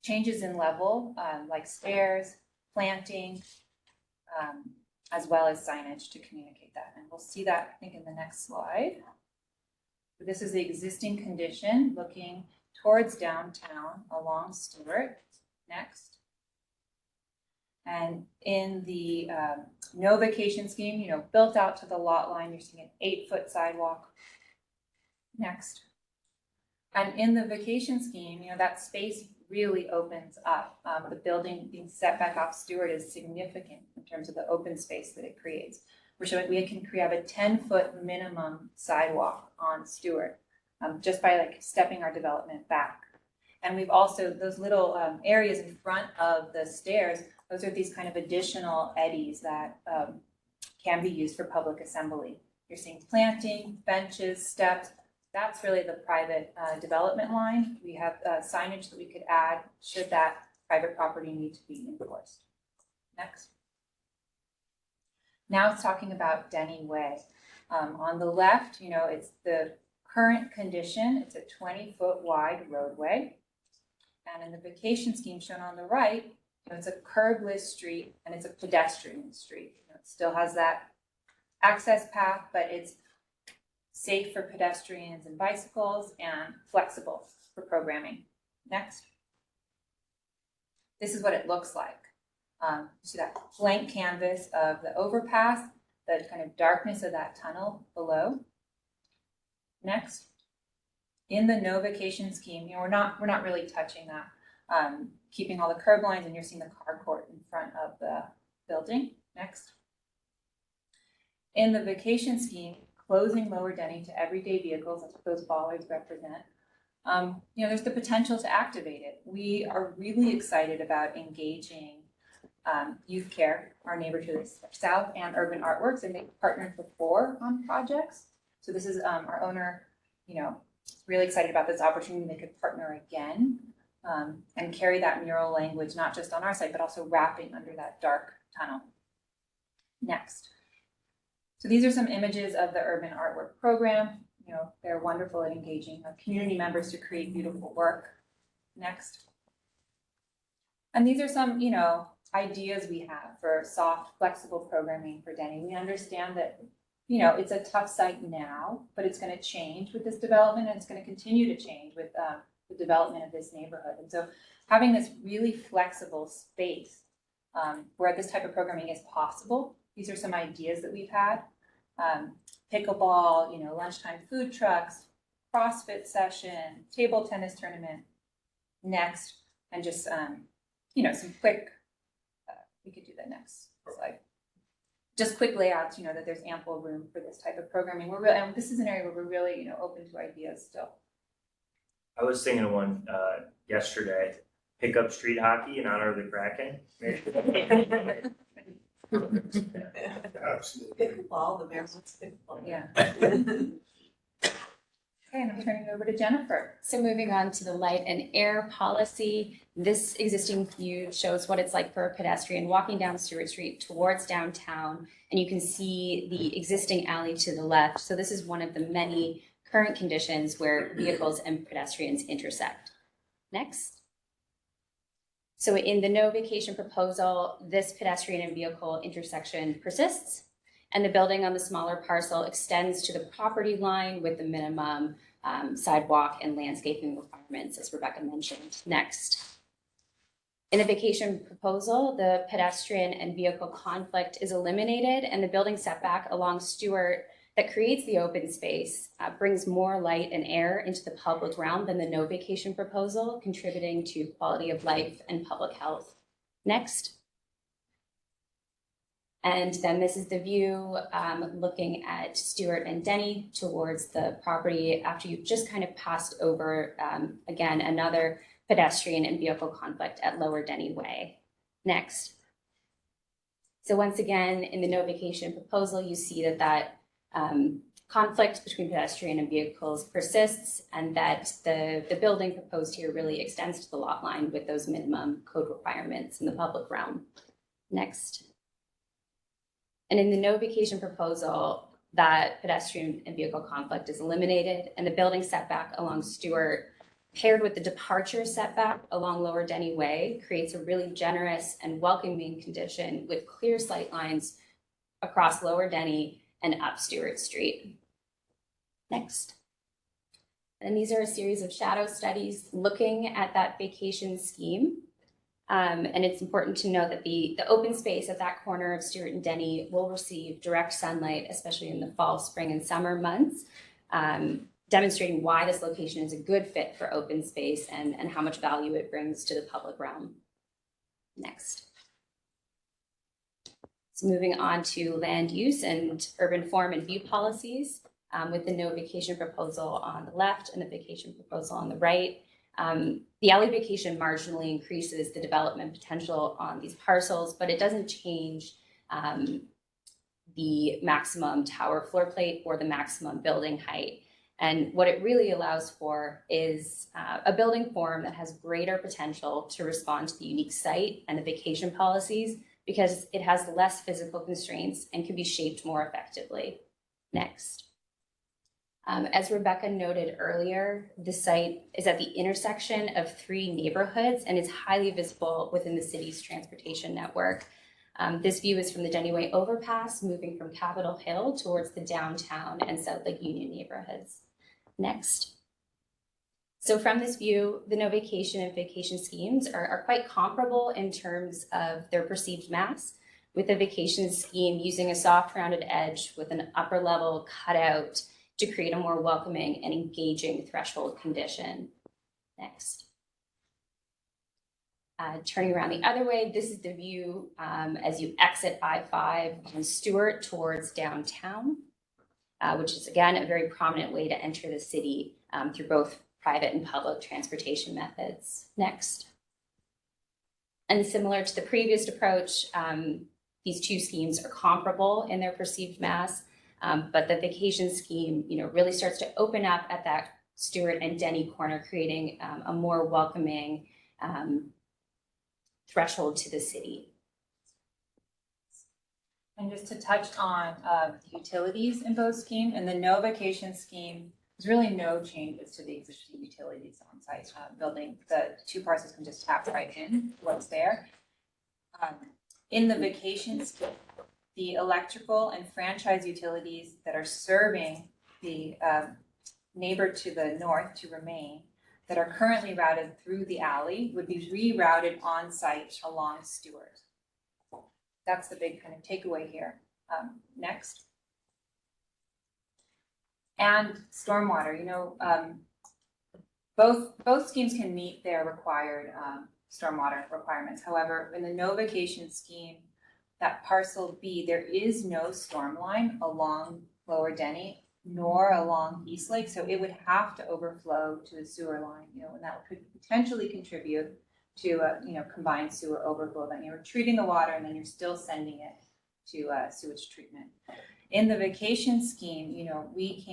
changes in level, like stairs, planting, as well as signage to communicate that. And we'll see that, I think, in the next slide. So this is the existing condition looking towards downtown along Stewart. Next. And in the no vacation scheme, built out to the lot line, you're seeing an 8-foot sidewalk. Next. And in the vacation scheme, that space really opens up. The building being set back off Stewart is significant in terms of the open space that it creates. We're showing we can create a 10-foot minimum sidewalk on Stewart just by stepping our development back. And we've also, those little areas in front of the stairs, those are these kind of additional eddies that can be used for public assembly. You're seeing planting, benches, steps. That's really the private development line. We have signage that we could add should that private property need to be enforced. Next. Now it's talking about Denny Way. On the left, it's the current condition. It's a 20-foot wide roadway. And in the vacation scheme shown on the right, it's a curbless street and it's a pedestrian street. It still has that access path, but it's safe for pedestrians and bicycles and flexible for programming. Next. This is what it looks like. You see that blank canvas of the overpass, the kind of darkness of that tunnel below. Next. In the no vacation scheme, we're not really touching that. Keeping all the curb lines, and you're seeing the carport in front of the building. Next. In the vacation scheme, closing Lower Denny to everyday vehicles, that's what those bollards represent. There's the potential to activate it. We are really excited about engaging Youth Care, our neighbor to the south, and Urban Artworks, and they've partnered before on projects. So this is our owner, really excited about this opportunity. They could partner again and carry that mural language, not just on our site, but also wrapping under that dark tunnel. Next. So these are some images of the Urban Artwork Program. They're wonderful at engaging our community members to create beautiful work. Next. And these are some, ideas we have for soft, flexible programming for Denny. We understand that, it's a tough site now, but it's going to change with this development, and it's going to continue to change with the development of this neighborhood. And so having this really flexible space where this type of programming is possible, these are some ideas that we've had. Pickleball, lunchtime food trucks, CrossFit session, table tennis tournament. Next, and just, some quick, we could do that next slide. Just quick layouts, that there's ample room for this type of programming. And this is an area where we're really, open to ideas still. I was thinking of one yesterday, pick up street hockey in honor of the Kraken. Absolutely. Pickleball, the mayor wants pickleball. Yeah. Okay, and I'm turning it over to Jennifer. So moving on to the light and air policy, this existing view shows what it's like for a pedestrian walking down Stewart Street towards downtown, and you can see the existing alley to the left. So this is one of the many current conditions where vehicles and pedestrians intersect. Next. So in the no vacation proposal, this pedestrian and vehicle intersection persists, and the building on the smaller parcel extends to the property line with the minimum sidewalk and landscaping requirements, as Rebecca mentioned. Next. In the vacation proposal, the pedestrian and vehicle conflict is eliminated, and the building setback along Stewart that creates the open space, brings more light and air into the public realm than the no vacation proposal, contributing to quality of life and public health. Next. And then this is the view looking at Stewart and Denny towards the property after you've just kind of passed over, again, another pedestrian and vehicle conflict at Lower Denny Way. Next. So once again, in the no vacation proposal, you see that conflict between pedestrian and vehicles persists, and that the building proposed here really extends to the lot line with those minimum code requirements in the public realm. Next. And in the no vacation proposal, that pedestrian and vehicle conflict is eliminated, and the building setback along Stewart, paired with the departure setback along Lower Denny Way, creates a really generous and welcoming condition with clear sight lines across Lower Denny and up Stewart Street. Next. And these are a series of shadow studies looking at that vacation scheme. And it's important to note that the open space at that corner of Stewart and Denny will receive direct sunlight, especially in the fall, spring, and summer months, demonstrating why this location is a good fit for open space and how much value it brings to the public realm. Next. So moving on to land use and urban form and view policies, with the no vacation proposal on the left and the vacation proposal on the right. The alley vacation marginally increases the development potential on these parcels, but it doesn't change the maximum tower floor plate or the maximum building height. And what it really allows for is a building form that has greater potential to respond to the unique site and the vacation policies, because it has less physical constraints and can be shaped more effectively. Next. As Rebecca noted earlier, the site is at the intersection of 3 neighborhoods and is highly visible within the city's transportation network. This view is from the Denny Way overpass, moving from Capitol Hill towards the downtown and South Lake Union neighborhoods. Next. So from this view, the no vacation and vacation schemes are quite comparable in terms of their perceived mass, with the vacation scheme using a soft rounded edge with an upper level cutout to create a more welcoming and engaging threshold condition. Next. Turning around the other way, this is the view as you exit I-5 on Stewart towards downtown, which is again a very prominent way to enter the city through both private and public transportation methods. Next. And similar to the previous approach, these 2 schemes are comparable in their perceived mass. But the vacation scheme, really starts to open up at that Stewart and Denny corner, creating a more welcoming threshold to the city. And just to touch on the utilities in both schemes, and the no vacation scheme, there's really no changes to the existing utilities on site. Building the 2 parcels can just tap right in what's there. In the vacation scheme, the electrical and franchise utilities that are serving the neighbor to the north to remain, that are currently routed through the alley, would be rerouted on site along Stewart. That's the big kind of takeaway here. Next. And stormwater, both schemes can meet their required stormwater requirements. However, in the no vacation scheme, that parcel B, there is no storm line along Lower Denny nor along East Lake, so it would have to overflow to a sewer line, and that could potentially contribute to a combined sewer overflow. Then you're treating the water and then you're still sending it to sewage treatment. In the vacation scheme, we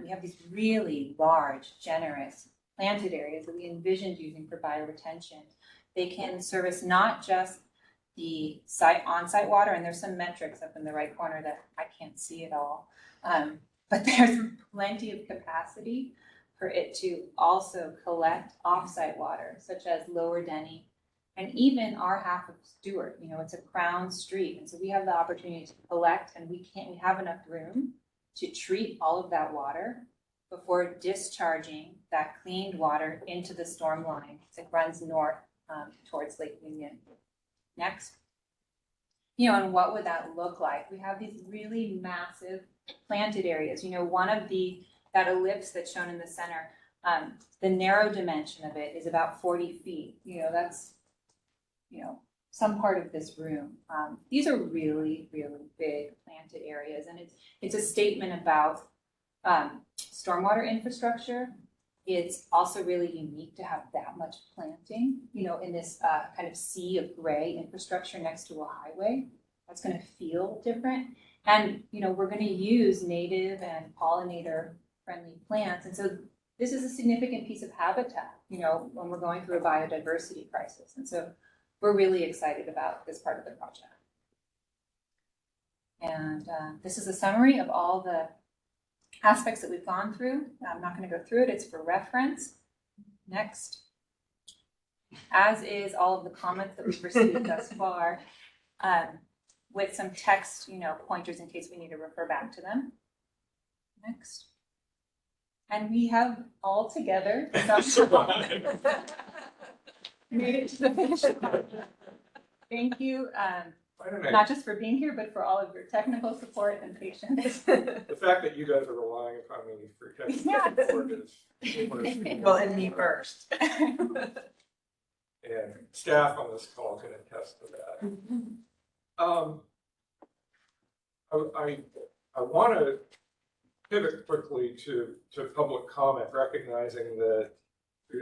have these really large, generous planted areas that we envisioned using for bioretention. They can service not just the on-site water, and there's some metrics up in the right corner that I can't see at all, but there's plenty of capacity for it to also collect off-site water, such as Lower Denny, and even our half of Stewart. It's a crown street, and so we have the opportunity to collect, and we have enough room to treat all of that water before discharging that cleaned water into the storm line that runs north towards Lake Union. Next. And what would that look like? We have these really massive planted areas. One of that ellipse that's shown in the center, the narrow dimension of it is about 40 feet. That's, some part of this room. These are really, really big planted areas, and it's a statement about stormwater infrastructure. It's also really unique to have that much planting, in this kind of sea of gray infrastructure next to a highway. That's going to feel different. And, we're going to use native and pollinator-friendly plants. And so this is a significant piece of habitat, when we're going through a biodiversity crisis. And so we're really excited about this part of the project. And this is a summary of all the aspects that we've gone through. I'm not going to go through it. It's for reference. Next. As is all of the comments that we've received thus far, with some text, pointers in case we need to refer back to them. Next. And we have all together made it to the finish line. Thank you, not just for being here, but for all of your technical support and patience. The fact that you guys are relying upon me for technical support is. Well, and me first. And staff on this call can attest to that. I want to pivot quickly to public comment, recognizing that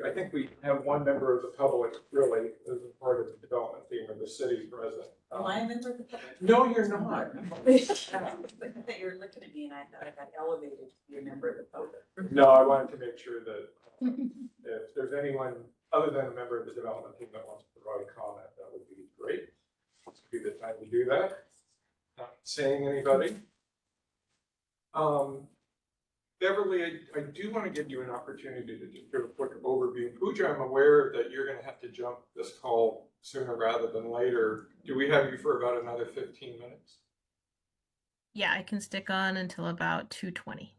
I think we have one member of the public really as a part of the development team of the city present. Am I a member of the public? No, you're not. I thought you were looking at me and I thought I got elevated to be a member of the public. No, I wanted to make sure that if there's anyone other than a member of the development team that wants to provide comment, that would be great. This would be the time to do that. Not seeing anybody. Beverly, I do want to give you an opportunity to just give a quick overview. Pooja, I'm aware that you're going to have to jump this call sooner rather than later. Do we have you for about another 15 minutes? Yeah, I can stick on until about 2:20.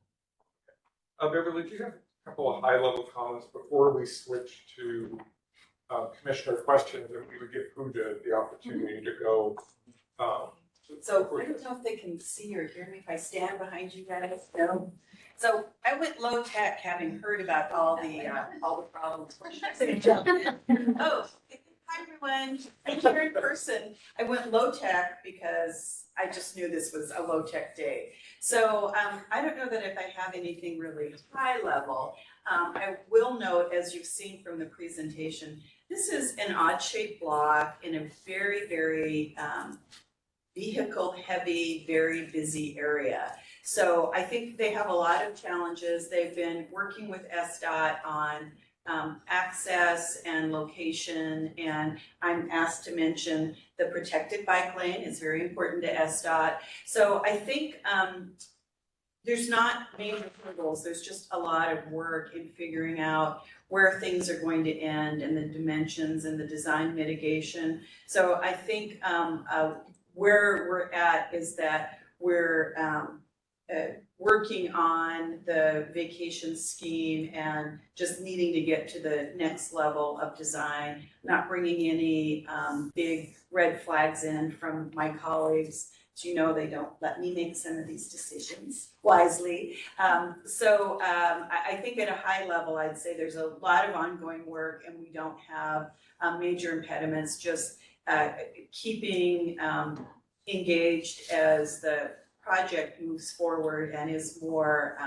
Beverly, do you have a couple of high-level comments before we switch to commissioner questions, and we would give Pooja the opportunity to go. So I don't know if they can see or hear me if I stand behind you guys. No. So I went low tech, having heard about all the problems. Oh, hi everyone. I'm here in person. I went low tech because I just knew this was a low tech day. So I don't know that if I have anything really high level. I will note, as you've seen from the presentation, this is an odd shaped block in a very, very vehicle heavy, very busy area. So I think they have a lot of challenges. They've been working with SDOT on access and location, and I'm asked to mention the protected bike lane is very important to SDOT. So I think there's not major hurdles, there's just a lot of work in figuring out where things are going to end and the dimensions and the design mitigation. So I think where we're at is that we're working on the vacation scheme and just needing to get to the next level of design, not bringing any big red flags in from my colleagues. As you know, they don't let me make some of these decisions wisely. I think at a high level, I'd say there's a lot of ongoing work and we don't have major impediments, just keeping engaged as the project moves forward and is more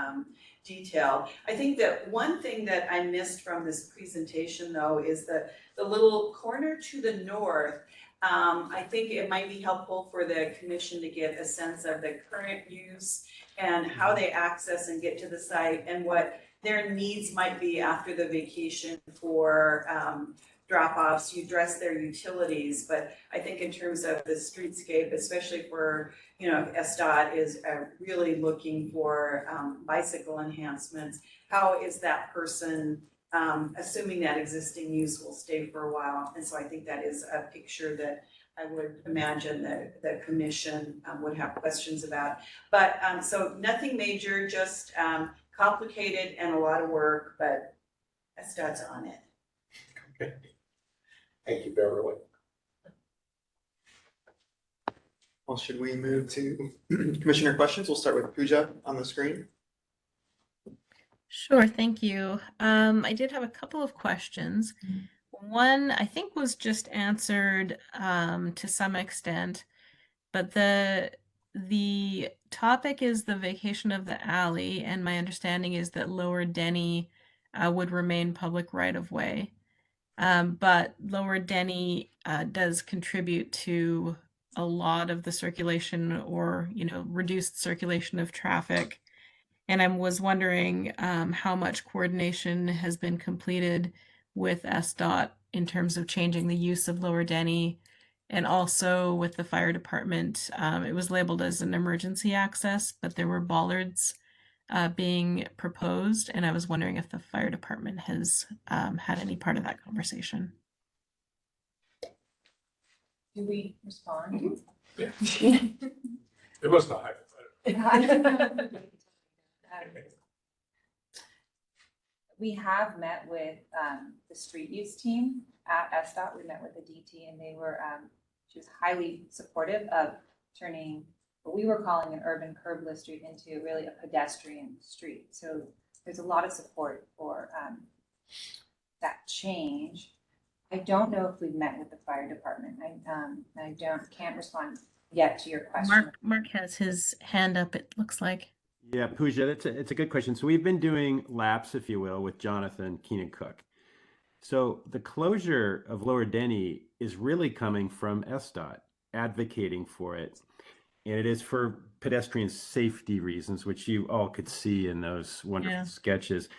detailed. I think that one thing that I missed from this presentation though is the little corner to the north. I think it might be helpful for the commission to get a sense of the current use and how they access and get to the site and what their needs might be after the vacation for drop-offs. You address their utilities, but I think in terms of the streetscape, especially for, SDOT is really looking for bicycle enhancements. How is that person, assuming that existing use will stay for a while? And so I think that is a picture that I would imagine that the commission would have questions about. But so nothing major, just complicated and a lot of work, but SDOT's on it. Okay. Thank you, Beverly. Well, should we move to commissioner questions? We'll start with Pooja on the screen. Sure, thank you. I did have a couple of questions. One, I think, was just answered to some extent, but the topic is the vacation of the alley, and my understanding is that Lower Denny would remain public right of way. But Lower Denny does contribute to a lot of the circulation or, reduced circulation of traffic. And I was wondering how much coordination has been completed with SDOT in terms of changing the use of Lower Denny, and also with the fire department. It was labeled as an emergency access, but there were bollards being proposed, and I was wondering if the fire department has had any part of that conversation. Do we respond? Yeah. It was not hypothetical. We have met with the street use team at SDOT. We met with the DT, and they were, she was highly supportive of turning what we were calling an urban curbless street into really a pedestrian street. So there's a lot of support for that change. I don't know if we've met with the fire department. I can't respond yet to your question. Mark has his hand up, it looks like. Yeah, Pooja, it's a good question. So we've been doing laps, if you will, with Jonathan Keenan Cook. So the closure of Lower Denny is really coming from SDOT advocating for it. And it is for pedestrian safety reasons, which you all could see in those wonderful sketches.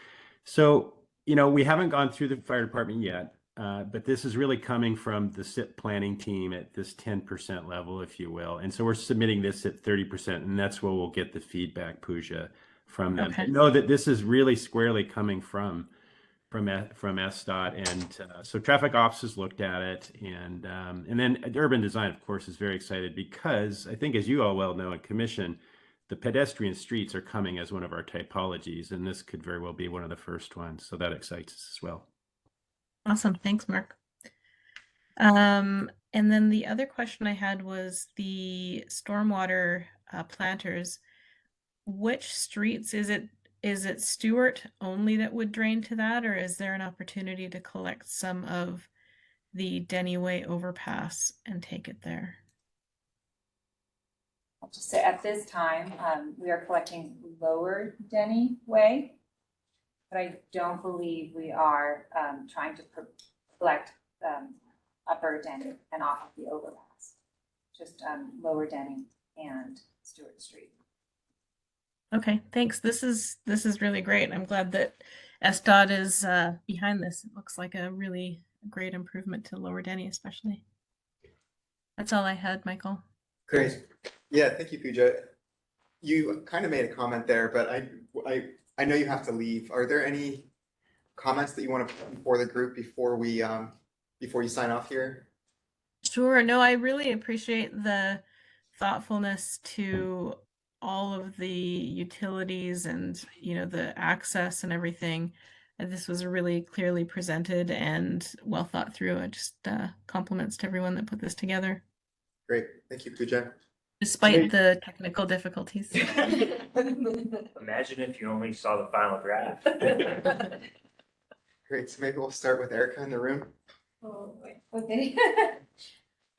So, we haven't gone through the fire department yet, but this is really coming from the SIP planning team at this 10% level, if you will. And so we're submitting this at 30%, and that's where we'll get the feedback, Pooja, from them. Okay. But know that this is really squarely coming from SDOT, and so traffic ops has looked at it, and then urban design, of course, is very excited because I think, as you all well know in commission, the pedestrian streets are coming as one of our typologies, and this could very well be one of the first ones. So that excites us as well. Awesome, thanks, Mark. And then the other question I had was the stormwater planters. Which streets is it? Is it Stewart only that would drain to that, or is there an opportunity to collect some of the Denny Way overpass and take it there? I'll just say at this time, we are collecting Lower Denny Way, but I don't believe we are trying to collect Upper Denny and off of the overpass, just Lower Denny and Stewart Street. Okay, thanks. This is really great. I'm glad that SDOT is behind this. It looks like a really great improvement to Lower Denny, especially. That's all I had, Michael. Great. Yeah, thank you, Pooja. You kind of made a comment there, but I know you have to leave. Are there any comments that you want to put before the group before you sign off here? Sure. No, I really appreciate the thoughtfulness to all of the utilities and, the access and everything. This was really clearly presented and well thought through. And just compliments to everyone that put this together. Great. Thank you, Pooja. Despite the technical difficulties. Imagine if you only saw the final draft. Great. So maybe we'll start with Erica in the room. Oh, wait, okay.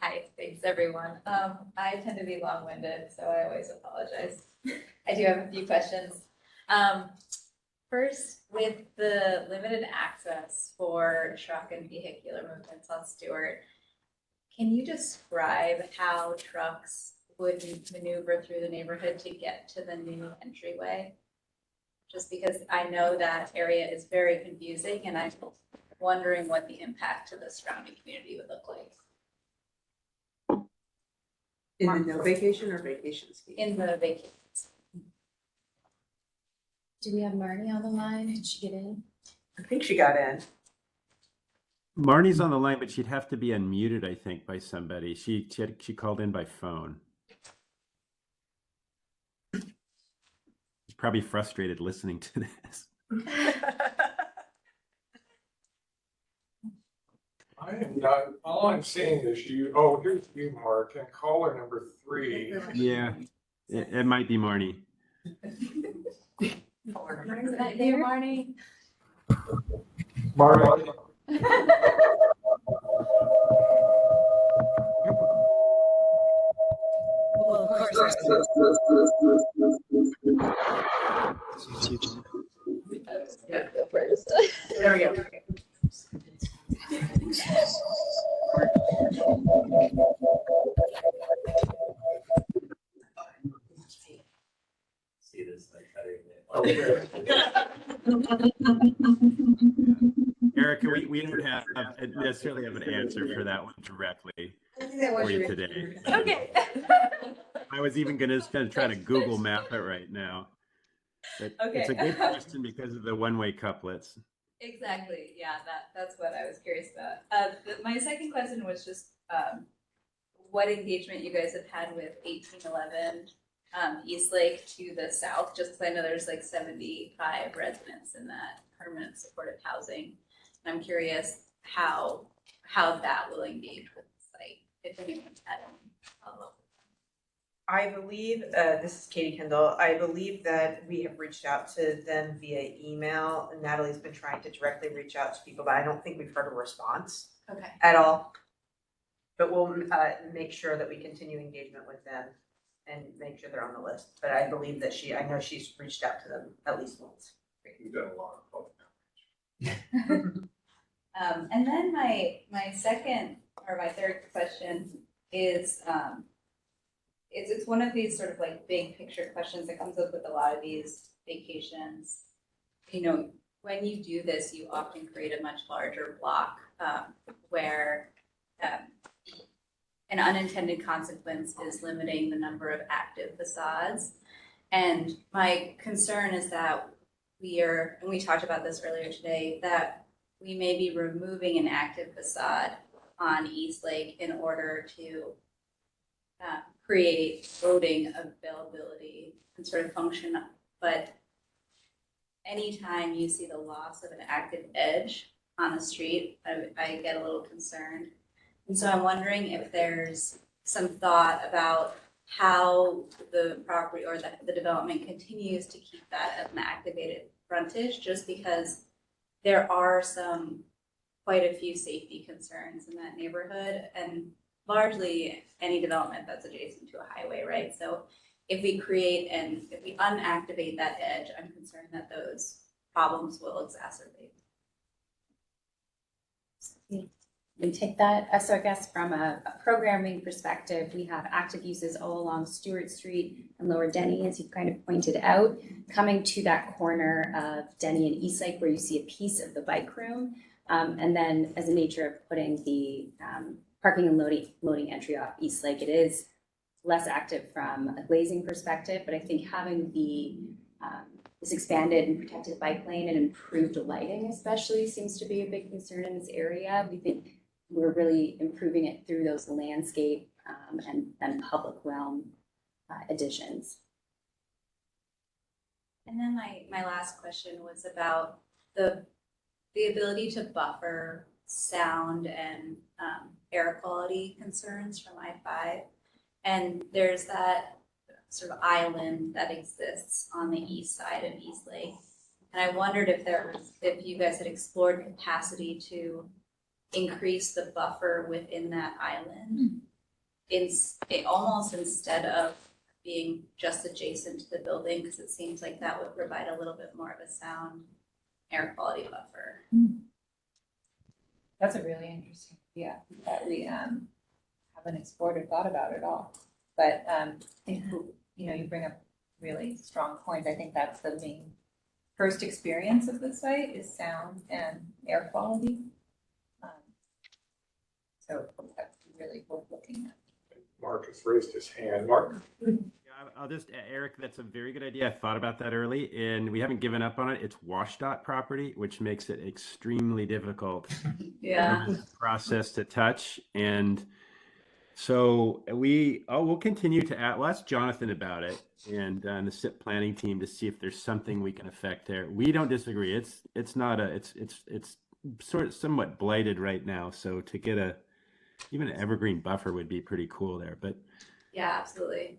Hi, thanks everyone. I tend to be long-winded, so I always apologize. I do have a few questions. First, with the limited access for truck and vehicular movements on Stewart, can you describe how trucks would maneuver through the neighborhood to get to the new entryway? Just because I know that area is very confusing, and I'm wondering what the impact to the surrounding community would look like. In the no vacation or vacation scheme? In the vacation. Do we have Marnie on the line? Did she get in? I think she got in. Marnie's on the line, but she'd have to be unmuted, I think, by somebody. She called in by phone. She's probably frustrated listening to this. I am And all I'm seeing is here's you, Mark, and caller number 3. Yeah, it might be Marnie. There, Marnie. Mark. Well, of course. Yeah, go first. There we go. See this like better than. Erica, we don't have necessarily have an answer for that one directly for you today. Okay. I was even going to try to Google map it right now. But it's a good question because of the one-way couplets. Exactly. Yeah, that's what I was curious about. My second question was just what engagement you guys have had with 1811 East Lake to the south, just because I know there's like 75 residents in that permanent supportive housing. And I'm curious how that will engage with the site, if anyone's had any follow-up. I believe, this is Katie Kendall, I believe that we have reached out to them via email. Natalie's been trying to directly reach out to people, but I don't think we've heard a response Okay. at all. But we'll make sure that we continue engagement with them and make sure they're on the list. But I believe that I know she's reached out to them at least once. We've done a lot of both. And then my second or my third question is it's one of these sort of like big picture questions that comes up with a lot of these vacations. You know, when you do this, you often create a much larger block where an unintended consequence is limiting the number of active facades. And my concern is that and we talked about this earlier today, that we may be removing an active facade on East Lake in order to create voting availability and sort of function. But anytime you see the loss of an active edge on a street, I get a little concerned. And so I'm wondering if there's some thought about how the property or the development continues to keep that as an activated frontage, just because there are quite a few safety concerns in that neighborhood, and largely any development that's adjacent to a highway, right? So if we unactivate that edge, I'm concerned that those problems will exacerbate. And take that. So I guess from a programming perspective, we have active uses all along Stewart Street and Lower Denny, as you kind of pointed out, coming to that corner of Denny and East Lake where you see a piece of the bike room. And then as a nature of putting the parking and loading entry off East Lake, it is less active from a glazing perspective, but I think having this expanded and protected bike lane and improved lighting especially seems to be a big concern in this area. We think we're really improving it through those landscape and public realm additions. And then my last question was about the ability to buffer sound and air quality concerns from I-5. And there's that sort of island that exists on the east side of East Lake. And I wondered if you guys had explored capacity to increase the buffer within that island, almost instead of being just adjacent to the building, because it seems like that would provide a little bit more of a sound air quality buffer. That's a really interesting idea that we haven't explored or thought about at all. But you bring up a really strong point. I think that's the main first experience of the site is sound and air quality. So that's really worth looking at. Mark has raised his hand. Mark? Yeah, I'll just, Eric, that's a very good idea. I thought about that early, and we haven't given up on it. It's WashDOT property, which makes it extremely difficult process to touch. And so we'll continue to we'll ask Jonathan about it and the SIP planning team to see if there's something we can affect there. We don't disagree. It's somewhat blighted right now. So to get even an evergreen buffer would be pretty cool there. But Yeah, absolutely.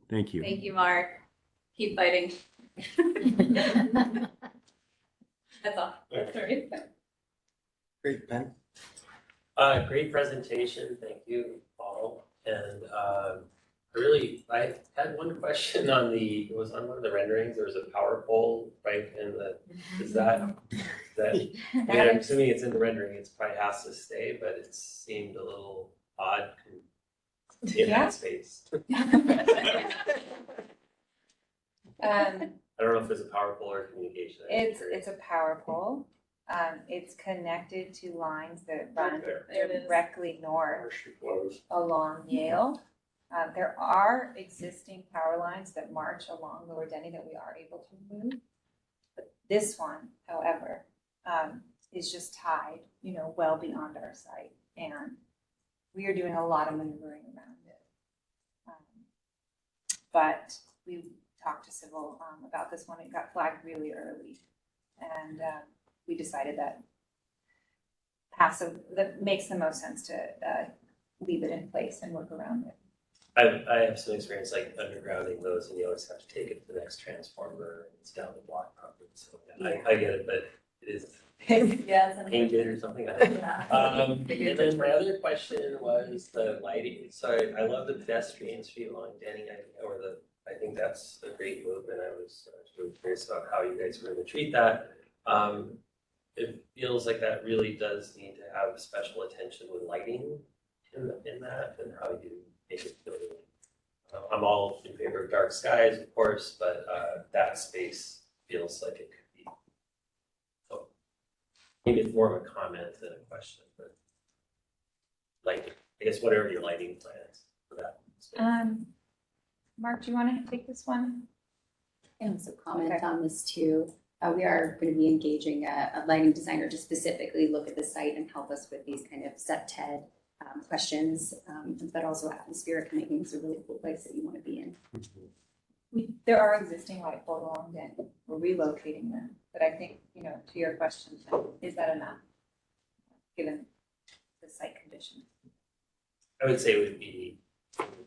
thank you. Thank you, Mark. Keep fighting. That's all. Sorry. Great, Ben. Great presentation. Thank you, Paul. And I had one question on it was on one of the renderings. There was a power pole right in is that, I mean, I'm assuming it's in the rendering. It probably has to stay, but it seemed a little odd in that space. I don't know if it's a power pole or communication. It's a power pole. It's connected to lines that run There it is. directly north along Yale. There are existing power lines that march along Lower Denny that we are able to move. But this one, however, is just tied, well beyond our site. And we are doing a lot of maneuvering around it. But we talked to Civil about this one. It got flagged really early. And we decided that that makes the most sense to leave it in place and work around it. I have some experience like undergrounding those, and you always have to take it to the next transformer, and it's down the block probably. So I get it, but it is painted or something like that. And then my other question was the lighting. So I love the pedestrian street along Denny. I think that's a great movement. I was really curious about how you guys were going to treat that. It feels like that really does need to have special attention with lighting in that, and how you make it feel. I'm all in favor of dark skies, of course, but that space feels like it could be. So maybe it's more of a comment than a question, but lighting. I guess whatever your lighting plans for that space. Mark, do you want to take this one? And also comment on this too. We are going to be engaging a lighting designer to specifically look at the site and help us with these kind of set-TED questions, but also atmospheric making is a really cool place that you want to be in. There are existing light poles along Denny. We're relocating them, but I think, to your question, is that enough given the site conditions? I would say it would be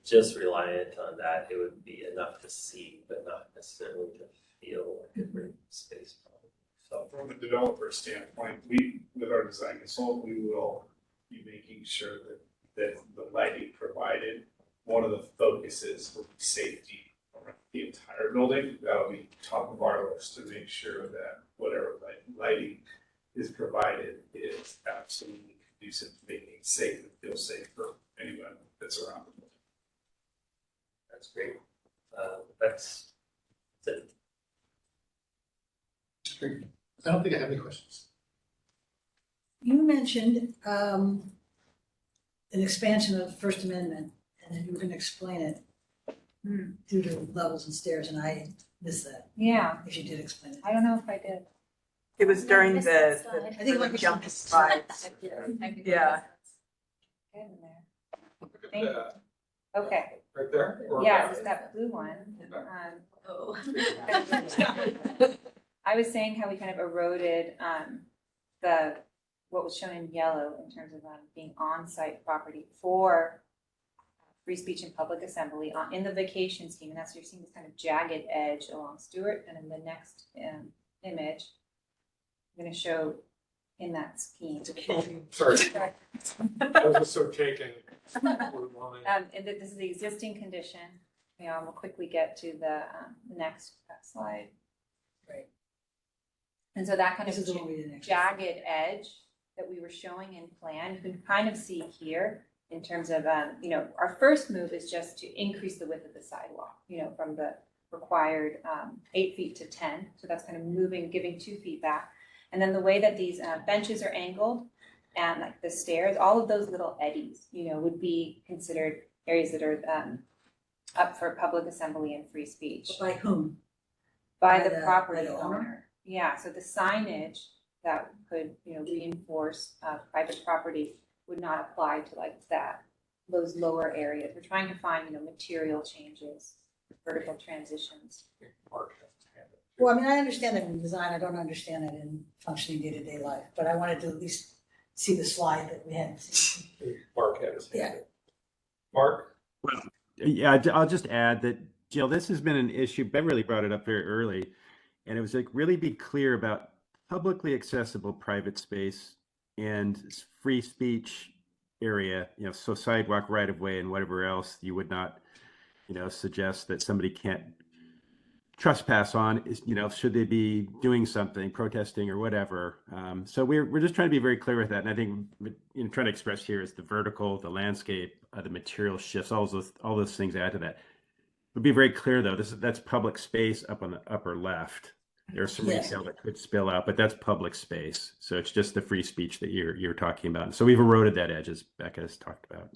just reliant on that. It would be enough to see, but not necessarily to feel like a great space. So from a developer standpoint, with our design consultant, we will be making sure that the lighting provided, one of the focuses will be safety around the entire building. That'll be top of our list to make sure that whatever lighting is provided is absolutely conducive to making it safe and feel safe for anyone that's around the building. That's great. That's it. Great. I don't think I have any questions. You mentioned an expansion of the First Amendment, and then you were going to explain it due to levels and stairs, and I missed that. Yeah. If you did explain it. I don't know if I did. It was during the I think it might be jump something. slides. Yeah. Get in there. Okay. Right there? Or Yeah, back? it's that blue one. Oh. I was saying how we kind of eroded what was shown in yellow in terms of being on-site property for free speech and public assembly in the vacation scheme, and that's you're seeing this kind of jagged edge along Stewart, and in the next image, I'm going to show in that scheme. Sorry. I was just so taken. And this is the existing condition. We'll quickly get to the next slide. Right. And so that kind This of is the one we didn't actually jagged edge that we were showing in plan, you can kind of see here in terms of, our first move is just to increase the width of the sidewalk, from the required 8 feet to 10. So that's kind of moving, giving 2 feet back. And then the way that these benches are angled and like the stairs, all of those little eddies, would be considered areas that are up for public assembly and free speech. By whom? By By the the property owner? owner. Yeah, so the signage that could, reinforce private property would not apply to like those lower areas. We're trying to find, material changes, vertical transitions. Well, I mean, I understand it in design, I don't understand it in functioning day-to-day life, but I wanted to at least see the slide that we had. Mark had his hand Yeah. up. Mark? Yeah, I'll just add that, Jill, this has been an issue. Beverly brought it up very early, and it was like really be clear about publicly accessible private space and free speech area, so sidewalk, right of way, and whatever else you would not, suggest that somebody can't trespass on is, should they be doing something, protesting or whatever. So we're just trying to be very clear with that. And I think trying to express here is the vertical, the landscape, the material shifts, all those things add to that. But be very clear though, that's public space up on the upper left. There's some Yes. retail that could spill out, but that's public space. So it's just the free speech that you're talking about. So we've eroded that edge, as Becca has talked about.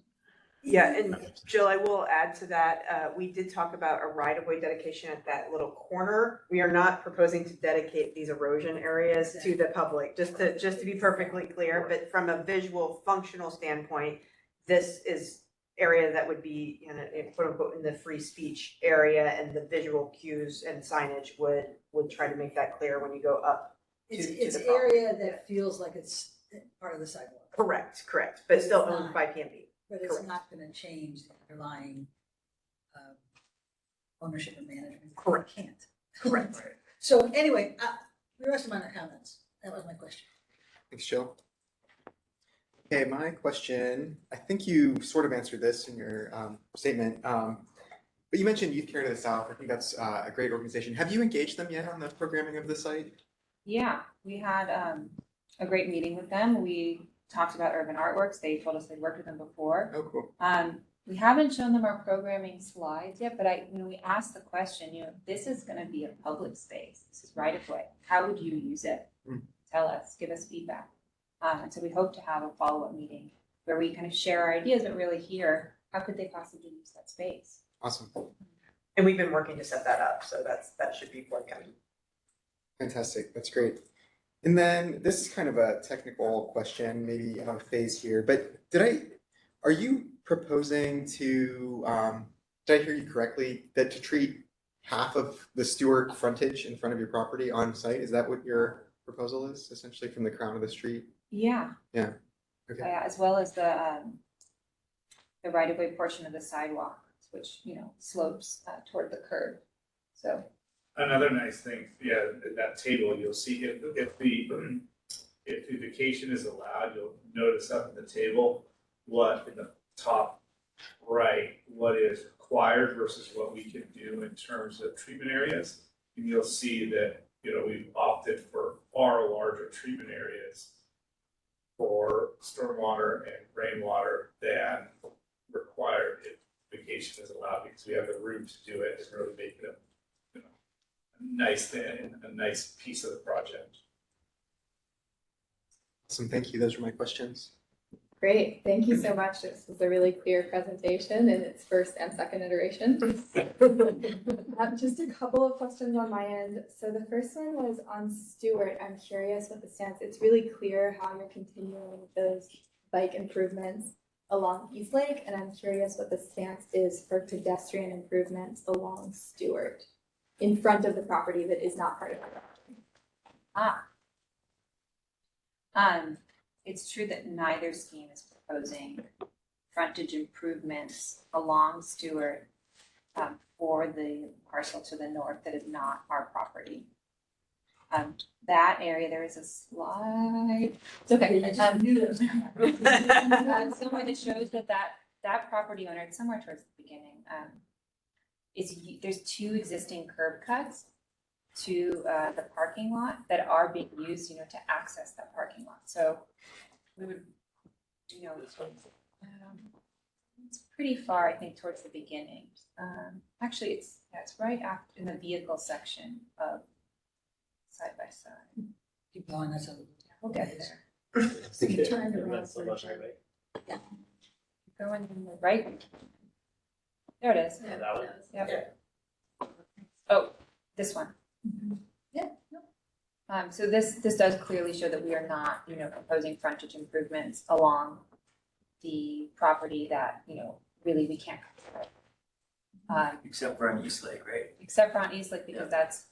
Yeah, and Jill, I will add to that, we did talk about a right-of-way dedication at that little corner. We are not proposing to dedicate these erosion areas to the public, just to be perfectly clear, but from a visual functional standpoint, this is area that would be quote unquote in the free speech area, and the visual cues and signage would try to make that clear when you go up. It's an area that feels like it's part of the sidewalk. Correct, but still It's owned not. by PNB. But it's Correct. not gonna change the underlying ownership and management. Correct. It can't. Correct. So anyway, the rest of my comments, that was my question. Thanks, Jill. Okay, my question, I think you sort of answered this in your statement, but you mentioned Youth Care to the South. I think that's a great organization. Have you engaged them yet on the programming of the site? Yeah, we had a great meeting with them. We talked about urban artworks. They told us they'd worked with them before. Oh, cool. We haven't shown them our programming slides yet, but we asked the question, this is gonna be a public space. This is right of way. How would you use it? Tell us, give us feedback. And so we hope to have a follow-up meeting where we kind of share our ideas, but really hear, how could they possibly use that space? Awesome. And we've been working to set that up, so that should be forthcoming. Fantastic, that's great. And then this is kind of a technical question, maybe out of phase here, but are you proposing to, did I hear you correctly, that to treat half of the Stewart frontage in front of your property on site? Is that what your proposal is, essentially from the crown of the street? Yeah. Yeah, okay. As well as the right-of-way portion of the sidewalk, which, slopes toward the curb. So. Another nice thing, that table, you'll see if the vacation is allowed, you'll notice up in the table what in the top right, what is required versus what we can do in terms of treatment areas. And you'll see that, we've opted for far larger treatment areas for stormwater and rainwater than required if vacation is allowed, because we have the room to do it and really make it a nice thing, a nice piece of the project. Awesome, thank you. Those are my questions. Great, thank you so much. This was a really clear presentation in its first and second iteration. Just a couple of questions on my end. So the first one was on Stewart. I'm curious what the stance, it's really clear how you're continuing those bike improvements along East Lake, and I'm curious what the stance is for pedestrian improvements along Stewart in front of the property that is not part of the property. It's true that neither scheme is proposing frontage improvements along Stewart for the parcel to the north that is not our property. That area, there is a slide. It's okay. I just knew that was Somewhere that shows that property owner, it's somewhere towards the beginning. There's two existing curb cuts to the parking lot that are being used, to access that parking lot. So we would, it's pretty far, I think, towards the beginning. Actually, it's right after in the vehicle section of side by side. Keep going, that's a. We'll get there. So you turned around. That's the left, right? Yeah. Going in the right. There it is. Yeah, that one? Yep. Oh, this one. Yeah. So this does clearly show that we are not, proposing frontage improvements along the property that, really we can't control. Except for on East Lake, right? Except for on East Lake, because that's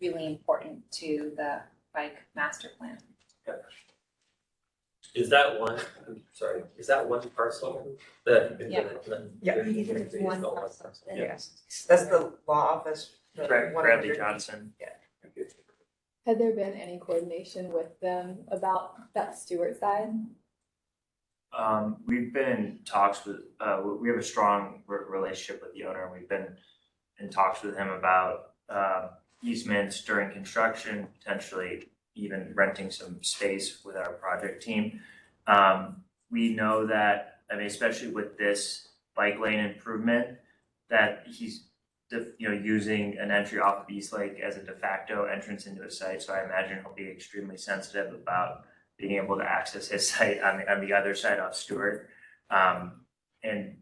really important to the bike master plan. Is that one, I'm sorry, is that one parcel? The. Yeah. Yeah. One parcel. Yes, that's the law office. the Bradley 100. Johnson. Yeah. Had there been any coordination with them about that Stewart side? We've been in talks with, we have a strong relationship with the owner. We've been in talks with him about easements during construction, potentially even renting some space with our project team. We know that, I mean, especially with this bike lane improvement, that he's using an entry off of East Lake as a de facto entrance into his site. So I imagine he'll be extremely sensitive about being able to access his site on the other side off Stewart. And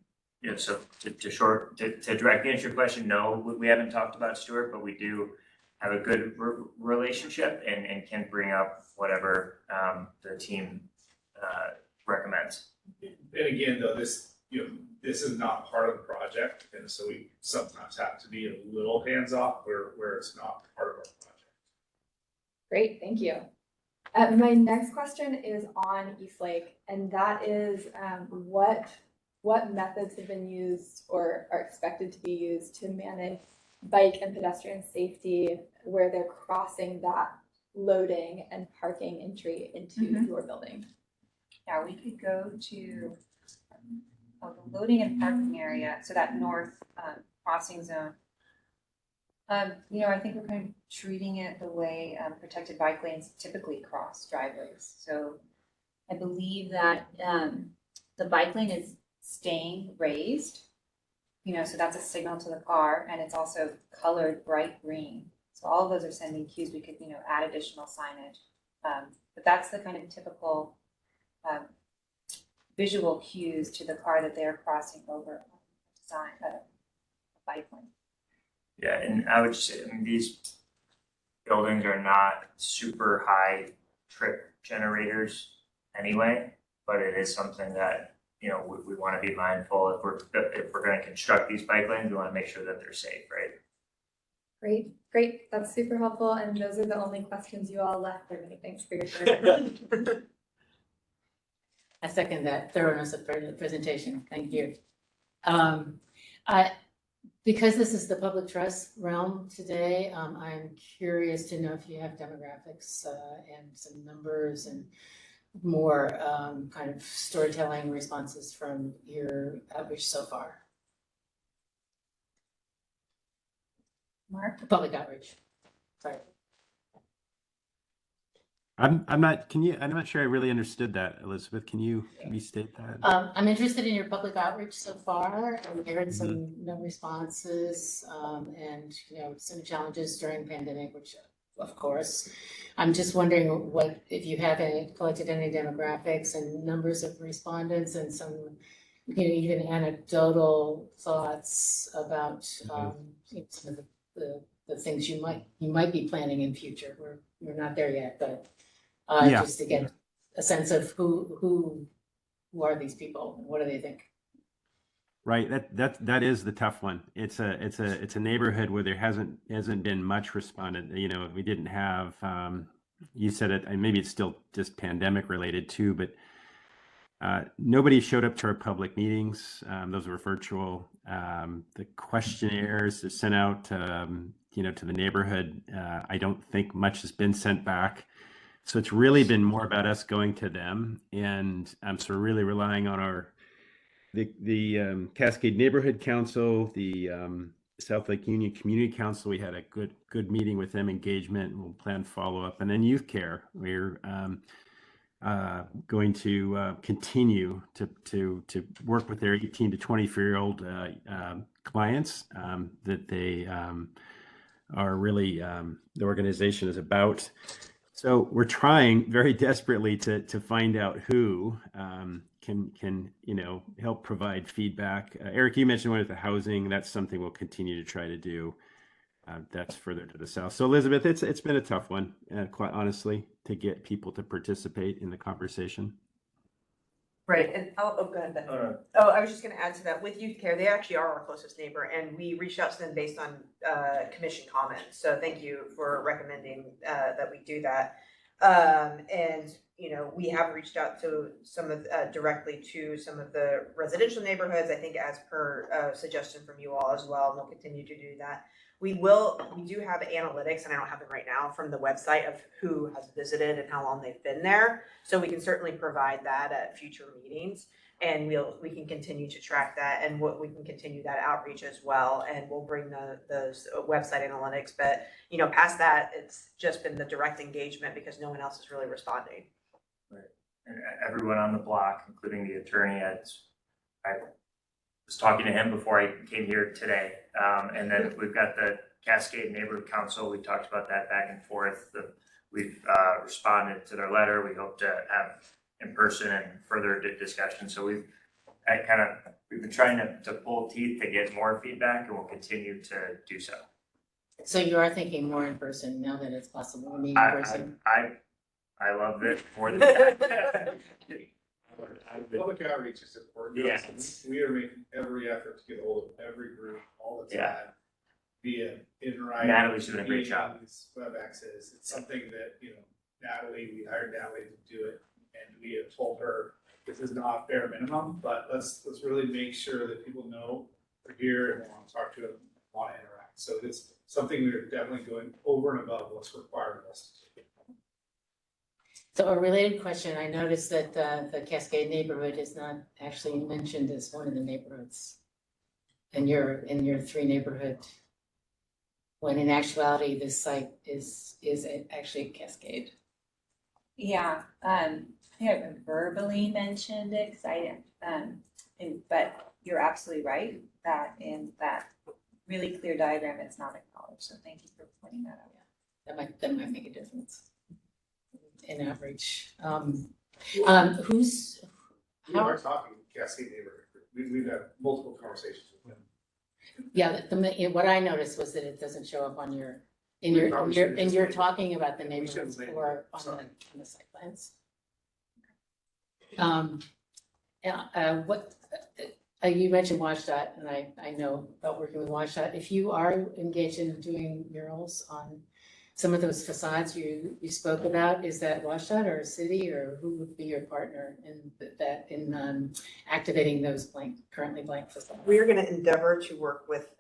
so to directly answer your question, no, we haven't talked about Stewart, but we do have a good relationship and can bring up whatever the team recommends. And again, though, this is not part of the project, and so we sometimes have to be a little hands-off where it's not part of our project. Great, thank you. My next question is on East Lake, and that is what methods have been used or are expected to be used to manage bike and pedestrian safety where they're crossing that loading and parking entry into your building? Yeah, we could go to the loading and parking area, so that north crossing zone. I think we're kind of treating it the way protected bike lanes typically cross driveways. So I believe that the bike lane is staying raised, so that's a signal to the car, and it's also colored bright green. So all of those are sending cues. We could, add additional signage. But that's the kind of typical visual cues to the car that they're crossing over a bike lane. Yeah, and I would say, these buildings are not super high trip generators anyway, but it is something that, we want to be mindful if we're going to construct these bike lanes, we want to make sure that they're safe, right? Great. That's super helpful. And those are the only questions you all left for me. Thanks for your time. I second that thoroughness of presentation. Thank you. Because this is the public trust realm today, I'm curious to know if you have demographics and some numbers and more kind of storytelling responses from your outreach so far. Mark? Public outreach. Sorry. I'm not sure I really understood that, Elizabeth. Can you restate that? I'm interested in your public outreach so far. I heard some responses and some challenges during the pandemic, which of course. I'm just wondering if you have collected any demographics and numbers of respondents and some even anecdotal thoughts about some of the things you might be planning in future. We're not there yet, but just to get a sense of who are these people and what do they think? Right. That is the tough one. It's a neighborhood where there hasn't been much responded. We didn't have. You said it, and maybe it's still just pandemic related too, but nobody showed up to our public meetings. Those were virtual. The questionnaires are sent out, to the neighborhood. I don't think much has been sent back. So it's really been more about us going to them, and so we're really relying on the Cascade Neighborhood Council, the South Lake Union Community Council. We had a good meeting with them, engagement, and we'll plan follow up. And then Youth Care, we're going to continue to work with their 18 to 24-year-old clients that they are really the organization is about. So we're trying very desperately to find out who can help provide feedback. Eric, you mentioned one with the housing. That's something we'll continue to try to do. That's further to the south. So Elizabeth, it's been a tough one, quite honestly, to get people to participate in the conversation. Right, and, go ahead, Ben. Oh, I was just gonna add to that, with Youth Care, they actually are our closest neighbor, and we reached out to them based on, commission comments, so thank you for recommending, that we do that. And, you know, we have reached out to some of, directly to some of the residential neighborhoods, I think as per, suggestion from you all as well, and we'll continue to do that. We do have analytics, and I don't have them right now, from the website of who has visited and how long they've been there. So we can certainly provide that at future meetings, and we can continue to track that, and we can continue that outreach as well, and we'll bring those website analytics. But, you know, past that, it's just been the direct engagement because no one else is really responding. Right. And everyone on the block, including the attorney, I was talking to him before I came here today. And then we've got the Cascade Neighborhood Council. We talked about that back and forth. We've responded to their letter. We hope to have in person and further discussion. So we've been trying to pull teeth to get more feedback, and we'll continue to do so. So you are thinking more in person now that it's possible to meet in person? I love it more than that. Public outreach is important. Yes. We are making every effort to get hold of every group all the time. Via in writing. Natalie's doing a great job. WebExes. It's something that, you know, we hired Natalie to do it, and we have told her this is not bare minimum, but let's really make sure that people know we're here and want to talk to them, want to interact. So it's something we're definitely going over and above what's required of us to do. So a related question, I noticed that the Cascade neighborhood is not actually mentioned as one of the neighborhoods in your 3 neighborhood, when in actuality, this site is actually Cascade. Yeah, I think I verbally mentioned it, but you're absolutely right, that in that really clear diagram, it's not acknowledged, so thank you for pointing that out. That might make a difference in outreach. We are talking Cascade neighborhood. We've had multiple conversations with them. Yeah, what I noticed was that it doesn't show up on you're talking about the neighborhoods or on the site plans. You mentioned WashDOT, and I know about working with WashDOT. If you are engaged in doing murals on some of those facades you spoke about, is that WashDOT or a city, or who would be your partner in activating those currently blank facades? We are going to endeavor to work with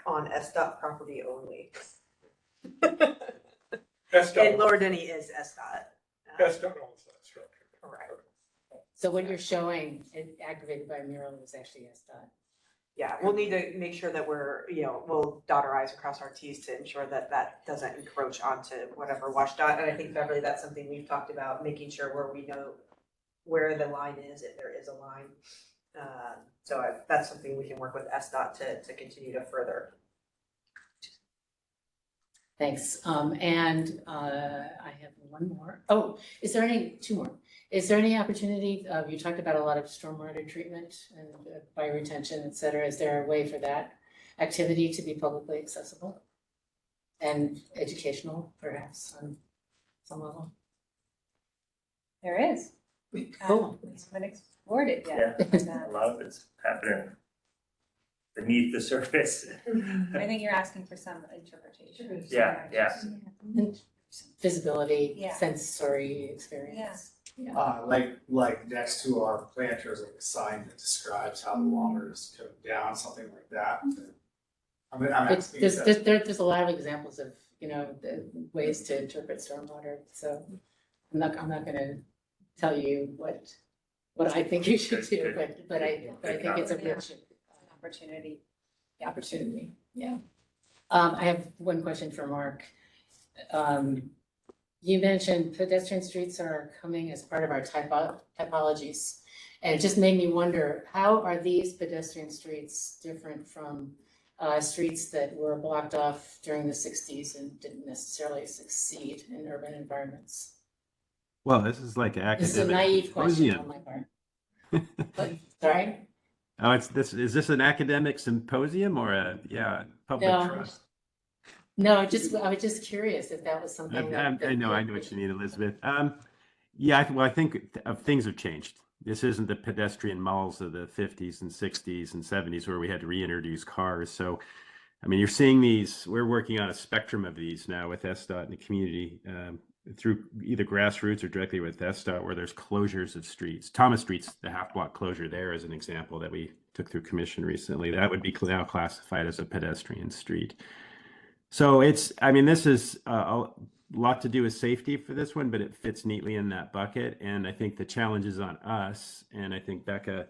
on SDOT property only. And Lower Denny is SDOT. SDOT owns that structure. Correct. So what you're showing activated by a mural is actually SDOT. Yeah, we'll need to make sure that we'll dot our I's and cross our T's to ensure that that doesn't encroach onto whatever WashDOT. And I think, Beverly, that's something we've talked about, making sure where we know where the line is, if there is a line. That's something we can work with SDOT to continue to further. Thanks. And I have one more. Oh, two more. Is there any opportunity, you talked about a lot of stormwater treatment and bioretention, et cetera. Is there a way for that activity to be publicly accessible and educational, perhaps, on some level? There is. Cool. We haven't explored it yet. Yeah, a lot of it's happening beneath the surface. I think you're asking for some interpretation. Yeah. Visibility, sensory experience. Yeah. Like next to our planters, like a sign that describes how the water is coming down, something like that. There's a lot of examples of the ways to interpret stormwater. So I'm not going to tell you what I think you should do, but I think it's a rich opportunity. Opportunity, yeah. I have one question for Mark. You mentioned pedestrian streets are coming as part of our typologies, and it just made me wonder, how are these pedestrian streets different from streets that were blocked off during the 60s and didn't necessarily succeed in urban environments? Well, this is like an academic This is a naive question symposium. on my part. Sorry? Oh, is this an academic symposium or a public trust? No, I was just curious if that was something. I know what you mean, Elizabeth. I think things have changed. This isn't the pedestrian malls of the 50s and 60s and 70s where we had to reintroduce cars. So, I mean, you're seeing these, we're working on a spectrum of these now with SDOT and the community through either grassroots or directly with SDOT, where there's closures of streets. Thomas Street's the half block closure there is an example that we took through commission recently. That would be now classified as a pedestrian street. So it's, I mean, this is a lot to do with safety for this one, but it fits neatly in that bucket. And I think the challenge is on us. And I think Becca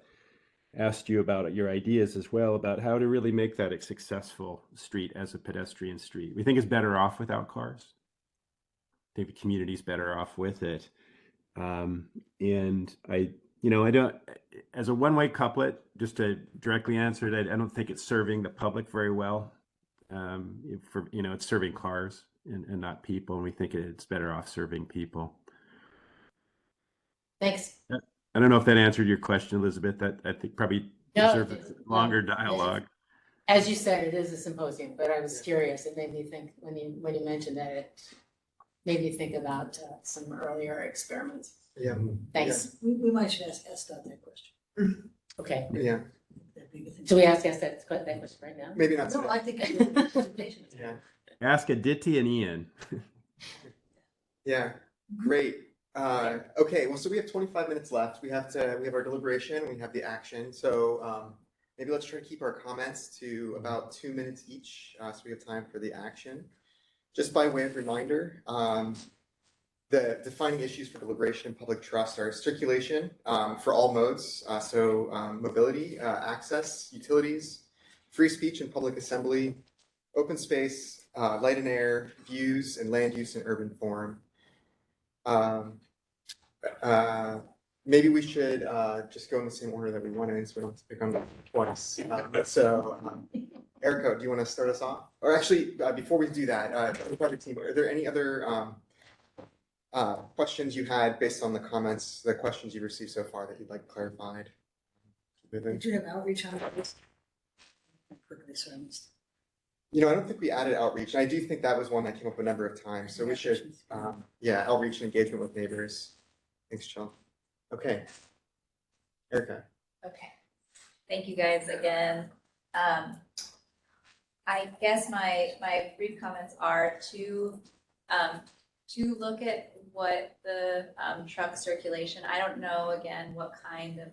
asked you about your ideas as well about how to really make that a successful street as a pedestrian street. We think it's better off without cars. I think the community's better off with it. And I don't, as a one-way couplet, just to directly answer it, I don't think it's serving the public very well. It's serving cars and not people, and we think it's better off serving people. Thanks. I don't know if that answered your question, Elizabeth. That I think probably deserves a longer dialogue. As you said, it is a symposium, but I was curious. It made me think when you mentioned that, it made me think about some earlier experiments. Yeah. Thanks. We might should ask SDOT that question. Okay. Yeah. Should we ask that question right now? Maybe not No, today. I think. Yeah. Ask Aditi and Ian. Yeah. Great. Okay. Well, so we have 25 minutes left. We have our deliberation. We have the action. So maybe let's try to keep our comments to about 2 minutes each, so we have time for the action. Just by way of reminder, the defining issues for deliberation and public trust are circulation for all modes, so mobility, access, utilities, free speech and public assembly, open space, light and air, views, and land use in urban form. Maybe we should just go in the same order that we went in, so we don't have to pick on them twice. Erica, do you want to start us off? Or actually, before we do that, project team, are there any other questions you had based on the comments, the questions you received so far that you'd like clarified? Did you have outreach on this? I don't think we added outreach. And I do think that was one that came up a number of times. So we should, outreach and engagement with neighbors. Thanks, Jill. Okay. Erica. Okay. Thank you guys again. I guess my brief comments are to look at what the truck circulation, I don't know again what kind of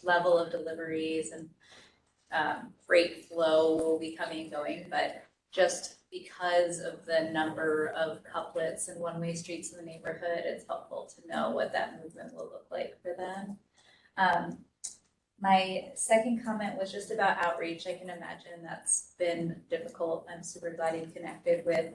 level of deliveries and freight flow will be coming and going, but just because of the number of couplets and one-way streets in the neighborhood, it's helpful to know what that movement will look like for them. My second comment was just about outreach. I can imagine that's been difficult. I'm super glad you connected with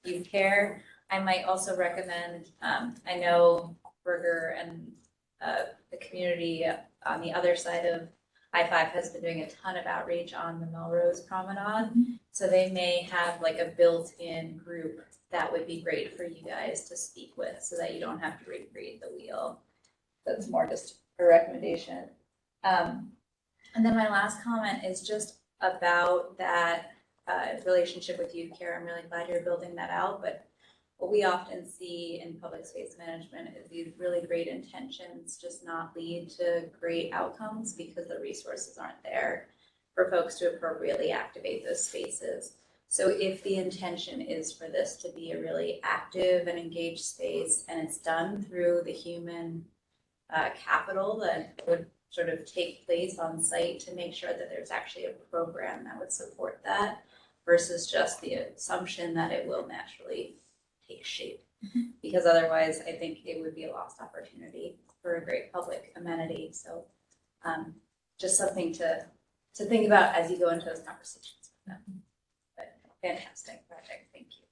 Youth Care. I might also recommend, I know Berger and the community on the other side of I-5 has been doing a ton of outreach on the Melrose Promenade. So they may have a built-in group that would be great for you guys to speak with so that you don't have to recreate the wheel. That's more just a recommendation. And then my last comment is just about that relationship with Youth Care. I'm really glad you're building that out, but what we often see in public space management is these really great intentions just not lead to great outcomes because the resources aren't there for folks to appropriately activate those spaces. So if the intention is for this to be a really active and engaged space, and it's done through the human capital that would sort of take place on site to make sure that there's actually a program that would support that versus just the assumption that it will naturally take shape. Because otherwise I think it would be a lost opportunity for a great public amenity. So just something to think about as you go into those conversations with them. But fantastic project, thank you.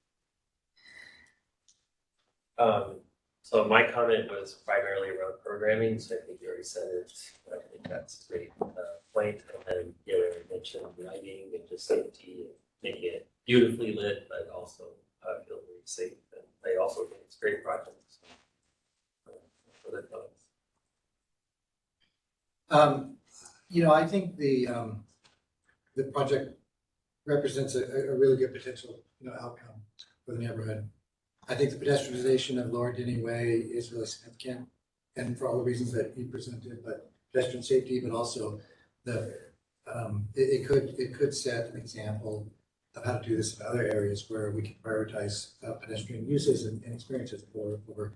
So my comment was primarily around programming, so I think you already said it. I think that's a great point. And then the other mentioned lighting and just safety, and making it beautifully lit, but also feel very safe. And I also think it's a great project. So, other thoughts? I think the project represents a really good potential, outcome for the neighborhood. I think the pedestrianization of Lower Denny Way is really significant. and for all the reasons that you presented, but pedestrian safety, but also the, it could set an example of how to do this in other areas where we can prioritize pedestrian uses and experiences over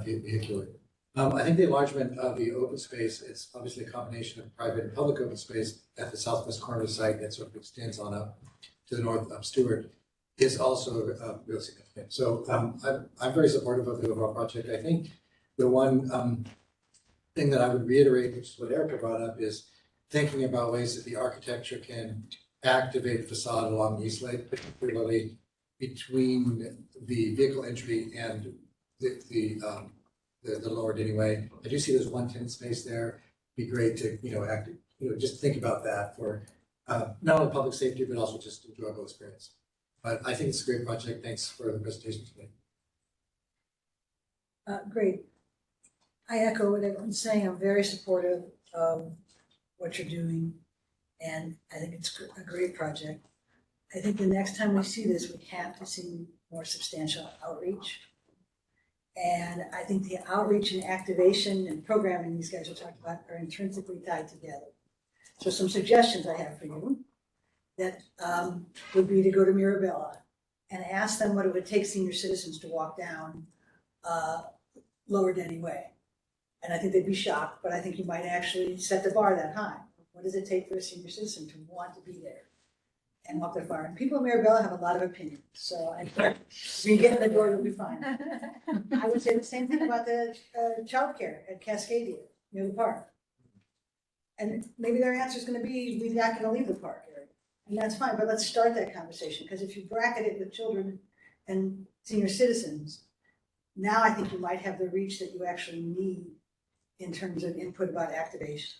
vehicular. I think the enlargement of the open space is obviously a combination of private and public open space at the southwest corner of the site that sort of extends on up to the north of Stewart is also real significant. So I'm very supportive of the overall project. I think the one thing that I would reiterate, which is what Erica brought up, is thinking about ways that the architecture can activate facade along East Lake, particularly between the vehicle entry and the lower Denny Way. I do see there's one tenant space there. Be great to just think about that for not only public safety but also just enjoyable experience. But I think it's a great project. Thanks for the presentation today. Great. I echo what everyone's saying. I'm very supportive of what you're doing, and I think it's a great project. I think the next time we see this, we have to see more substantial outreach. And I think the outreach and activation and programming these guys are talking about are intrinsically tied together. So some suggestions I have for you that would be to go to Mirabella and ask them what it would take senior citizens to walk down Lower Denny Way. And I think they'd be shocked, but I think you might actually set the bar that high. What does it take for a senior citizen to want to be there and walk their far? And people in Mirabella have a lot of opinions, so I think when you get in the door, you'll be fine. I would say the same thing about the childcare at Cascadia near the park. And maybe their answer is going to be, we're not going to leave the park area. And that's fine, but let's start that conversation, because if you bracket it with children and senior citizens, now I think you might have the reach that you actually need in terms of input about activation.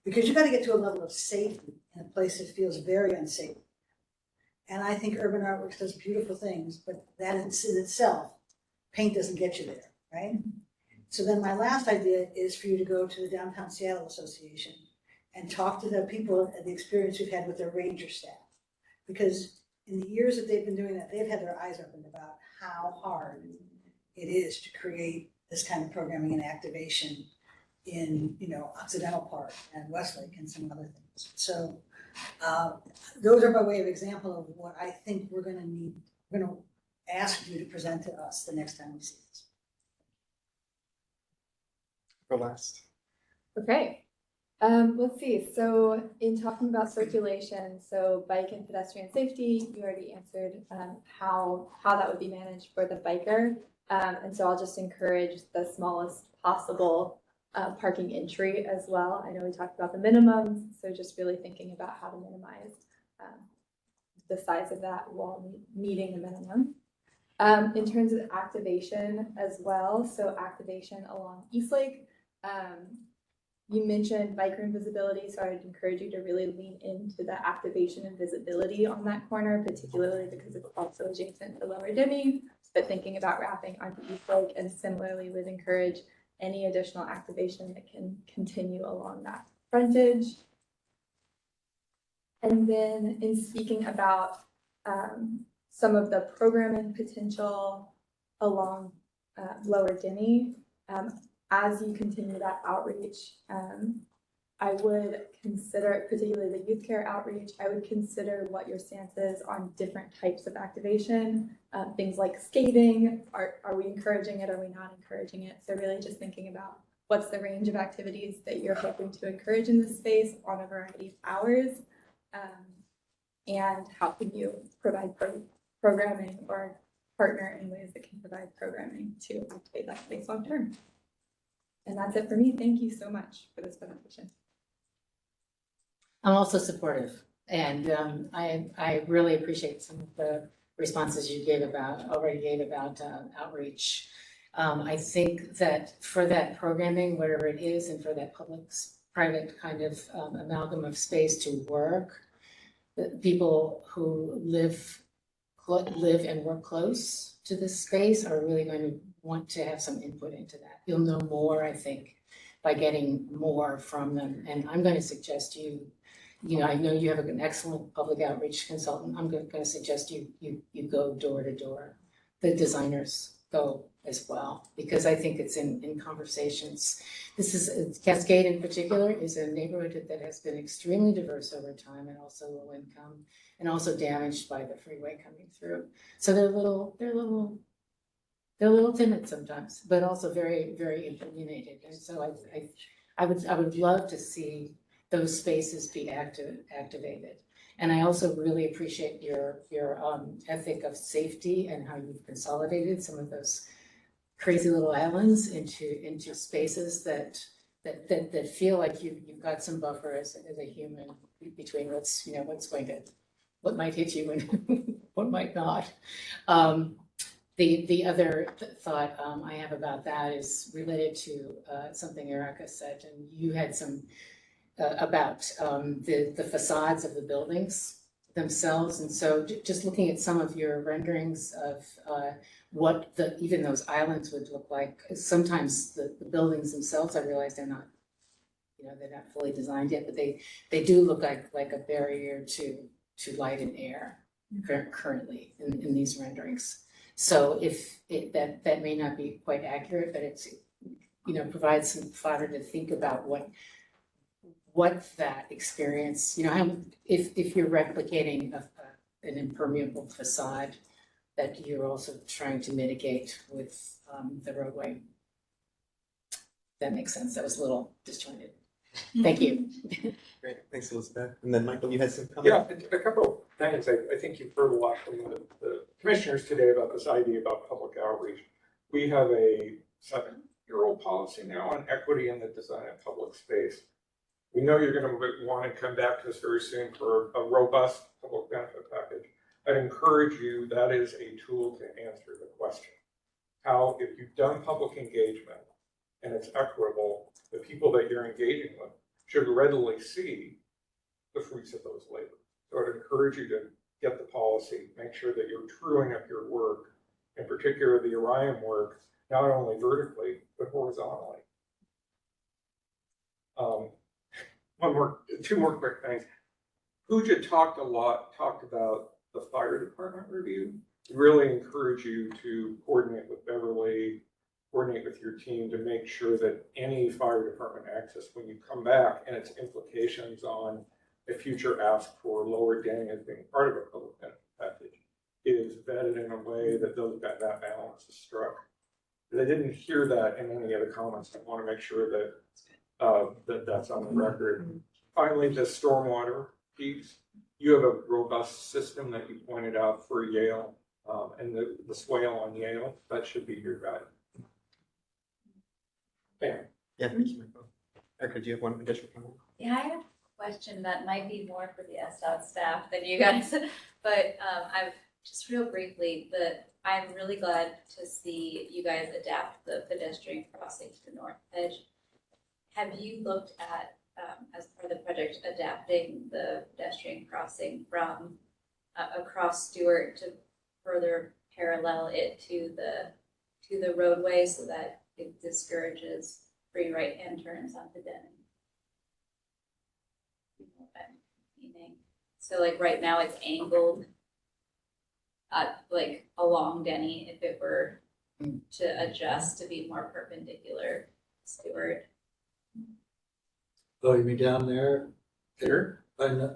Because you've got to get to a level of safety in a place that feels very unsafe. And I think Urban Artworks does beautiful things, but that in itself, paint doesn't get you there, right? So then my last idea is for you to go to the Downtown Seattle Association and talk to the people and the experience we've had with their ranger staff. Because in the years that they've been doing that, they've had their eyes opened about how hard it is to create this kind of programming and activation in, Occidental Park and Westlake and some other things. So those are by way of example of what I think we're going to need. We're going to ask you to present to us the next time we see this. Go last. Okay. Let's see. So in talking about circulation, so bike and pedestrian safety, you already answered how that would be managed for the biker. And so I'll just encourage the smallest possible parking entry as well. I know we talked about the minimums, so just really thinking about how to minimize the size of that while meeting the minimum. In terms of activation as well, so activation along Eastlake, you mentioned bike room visibility, so I would encourage you to really lean into the activation and visibility on that corner, particularly because it's also adjacent to Lower Denny, but thinking about wrapping onto Eastlake, and similarly would encourage any additional activation that can continue along that frontage. And then in speaking about some of the programming potential along Lower Denny, as you continue that outreach, I would consider, particularly the youth care outreach, I would consider what your stance is on different types of activation, things like skating. Are we encouraging it? Are we not encouraging it? So really just thinking about what's the range of activities that you're hoping to encourage in this space on a variety of hours, and how can you provide programming or partner in ways that can provide programming to activate that space long term. And that's it for me. Thank you so much for this presentation. I'm also supportive, and I really appreciate some of the responses you already gave about outreach. I think that for that programming, whatever it is, and for that public-private kind of amalgam of space to work, the people who live and work close to this space are really going to want to have some input into that. You'll know more, I think, by getting more from them. And I'm going to suggest I know you have an excellent public outreach consultant. I'm going to suggest you go door to door. The designers go as well, because I think it's in conversations. This is, Cascade in particular is a neighborhood that has been extremely diverse over time and also low income and also damaged by the freeway coming through. So they're a little timid sometimes, but also very, very opinionated. And so I would love to see those spaces be activated. And I also really appreciate your ethic of safety and how you've consolidated some of those crazy little islands into spaces that feel like you've got some buffer as a human between what might hit you and what might not. The other thought I have about that is related to something Erica said, and you had some about the facades of the buildings themselves. And so just looking at some of your renderings of what even those islands would look like, sometimes the buildings themselves, I realize they're not fully designed yet, but they do look like a barrier to light and air currently in these renderings. So if that may not be quite accurate, but it's, provides some fodder to think about what that experience, how, if you're replicating an impermeable facade that you're also trying to mitigate with the roadway. That makes sense. That was a little disjointed. Thank you. Great, thanks, Elizabeth. And then Michael, you had some comments? Yeah, a couple of things. I think you've heard a lot from the commissioners today about this idea about public outreach. We have a 7-year-old policy now on equity in the design of public space. We know you're going to want to come back to us very soon for a robust public benefit package. I'd encourage you, that is a tool to answer the question. How, if you've done public engagement and it's equitable, the people that you're engaging with should readily see the fruits of those labors. So I'd encourage you to get the policy, make sure that you're truing up your work, in particular the Orion work, not only vertically, but horizontally. Two more quick things. Pooja talked about the fire department review. Really encourage you to coordinate with Beverly, coordinate with your team to make sure that any fire department access when you come back and its implications on a future ask for Lower Denny as being part of a public benefit package is vetted in a way that that balance is struck. I didn't hear that in any of the comments. I want to make sure that that's on the record. Finally, the stormwater piece. You have a robust system that you pointed out for Yale and the swale on Yale. That should be your guide. Bam. Yeah, thank you, Michael. Erica, do you have one additional comment? Yeah, I have a question that might be more for the SDOT staff than you guys, but I've just real briefly, I'm really glad to see you guys adapt the pedestrian crossing to the north edge. Have you looked at, as part of the project, adapting the pedestrian crossing from across Stewart to further parallel it to the roadway so that it discourages free right-hand turns onto Denny? You know what I'm meaning? So like right now it's angled like along Denny if it were to adjust to be more perpendicular Stewart. Oh, you mean down there? Here? No,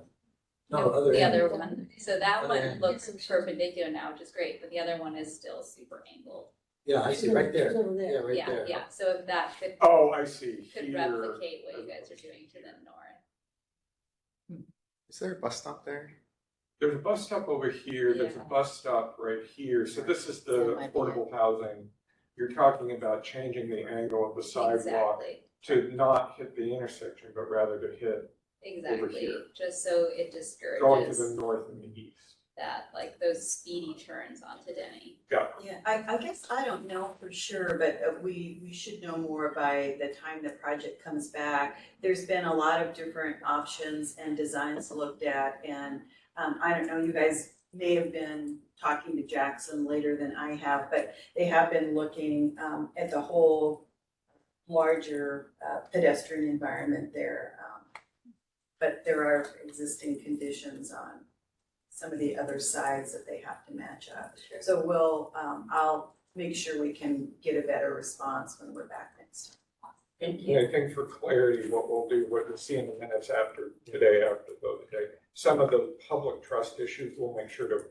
The end. other one. So that Other one end. looks perpendicular now, which is great, but the other one is still super angled. Yeah, I see, right there. Over there. Yeah, right Yeah, there. yeah. So if that could Oh, I see. could Here. replicate what you guys are doing to the north. Is there a bus stop there? There's a bus stop over here. There's a Yeah. bus stop right here. So this is the That might be affordable housing. You're talking about changing the angle of the sidewalk Exactly. to not hit the intersection, but rather to hit Exactly. here. Just so it going to discourages the north and the east. that, like those speedy turns onto Denny. Yeah. Yeah, I guess I don't know for sure, but we should know more by the time the project comes back. There's been a lot of different options and designs looked at, and I don't know, you guys may have been talking to Jackson later than I have, but they have been looking at the whole larger pedestrian environment there. But there are existing conditions on some of the other sides that they have to match up. So we'll, make sure we can get a better response when we're back next time. Thank Yeah, I think for clarity, what we'll do, what you'll see in the minutes after today, after vote day, some of the public trust issues, we'll make sure to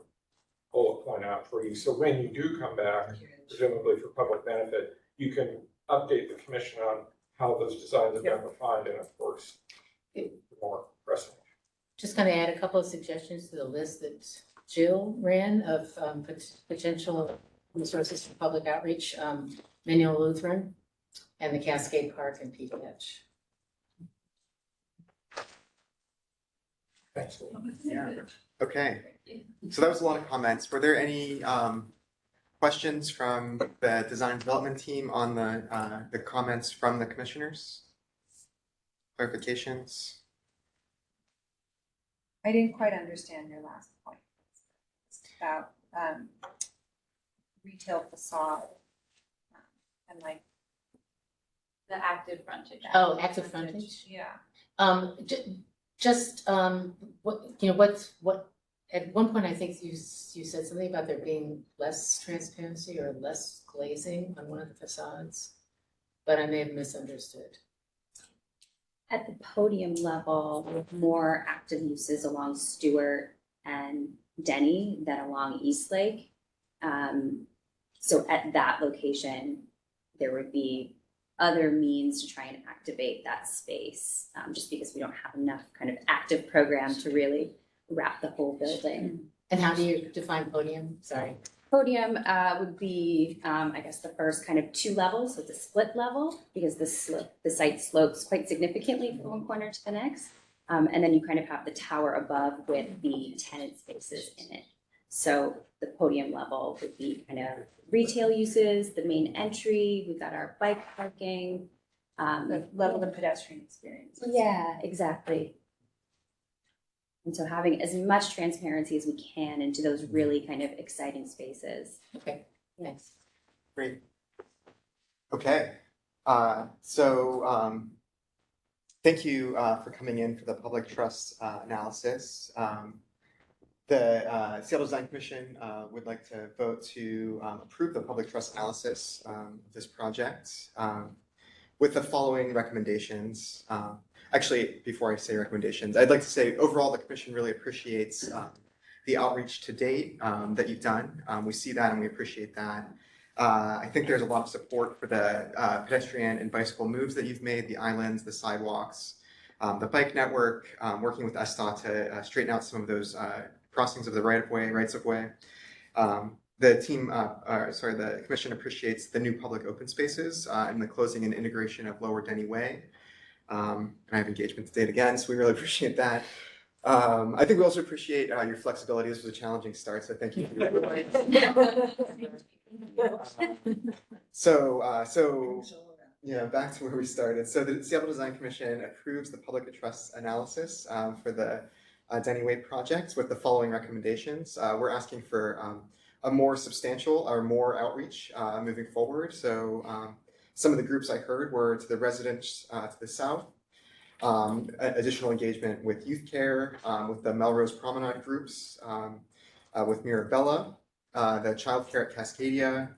bullet point out for you. So when you do come back, presumably for public benefit, you can update the commission on how those designs have been refined and of course, more pressing. Just gonna add a couple of suggestions to the list that Jill ran of potential resources for public outreach, Manual Lutheran and the Cascade Park and PDH. Thanks. Yeah. Okay. So that was a lot of comments. Were there any questions from the design development team on the comments from the commissioners? Clarifications? I didn't quite understand your last point. It's about retail facade and like The active frontage. Oh, active frontage? Yeah. Just, what, at one point, I think you said something about there being less transparency or less glazing on one of the facades, but I may have misunderstood. At the podium level, with more active uses along Stewart and Denny than along Eastlake. So at that location, there would be other means to try and activate that space, just because we don't have enough kind of active program to really wrap the whole building. And how do you define podium? Sorry. Podium would be, I guess, the first kind of 2 levels, so it's a split level, because the site slopes quite significantly from one corner to the next. And then you kind of have the tower above with the tenant spaces in it. So the podium level would be kind of retail uses, the main entry, we've got our bike parking. The level of pedestrian experience. Yeah, exactly. And so having as much transparency as we can into those really kind of exciting spaces. Okay, thanks. Great. Okay. Thank you for coming in for the public trust analysis. The Seattle Design Commission would like to vote to approve the public trust analysis of this project with the following recommendations. Actually, before I say recommendations, I'd like to say overall the commission really appreciates the outreach to date that you've done. We see that and we appreciate that. I think there's a lot of support for the pedestrian and bicycle moves that you've made, the islands, the sidewalks, the bike network, working with SDOT to straighten out some of those crossings of the rights of way. The commission appreciates the new public open spaces and the closing and integration of Lower Denny Way. And I have engagement to date again, so we really appreciate that. I think we also appreciate your flexibility. This was a challenging start, so thank you. Back to where we started. So the Seattle Design Commission approves the public trust analysis for the Denny Way project with the following recommendations. We're asking for a more substantial or more outreach moving forward. So some of the groups I heard were to the residents to the south, additional engagement with youth care, with the Melrose Promenade groups, with Mirabella, the child care at Cascadia,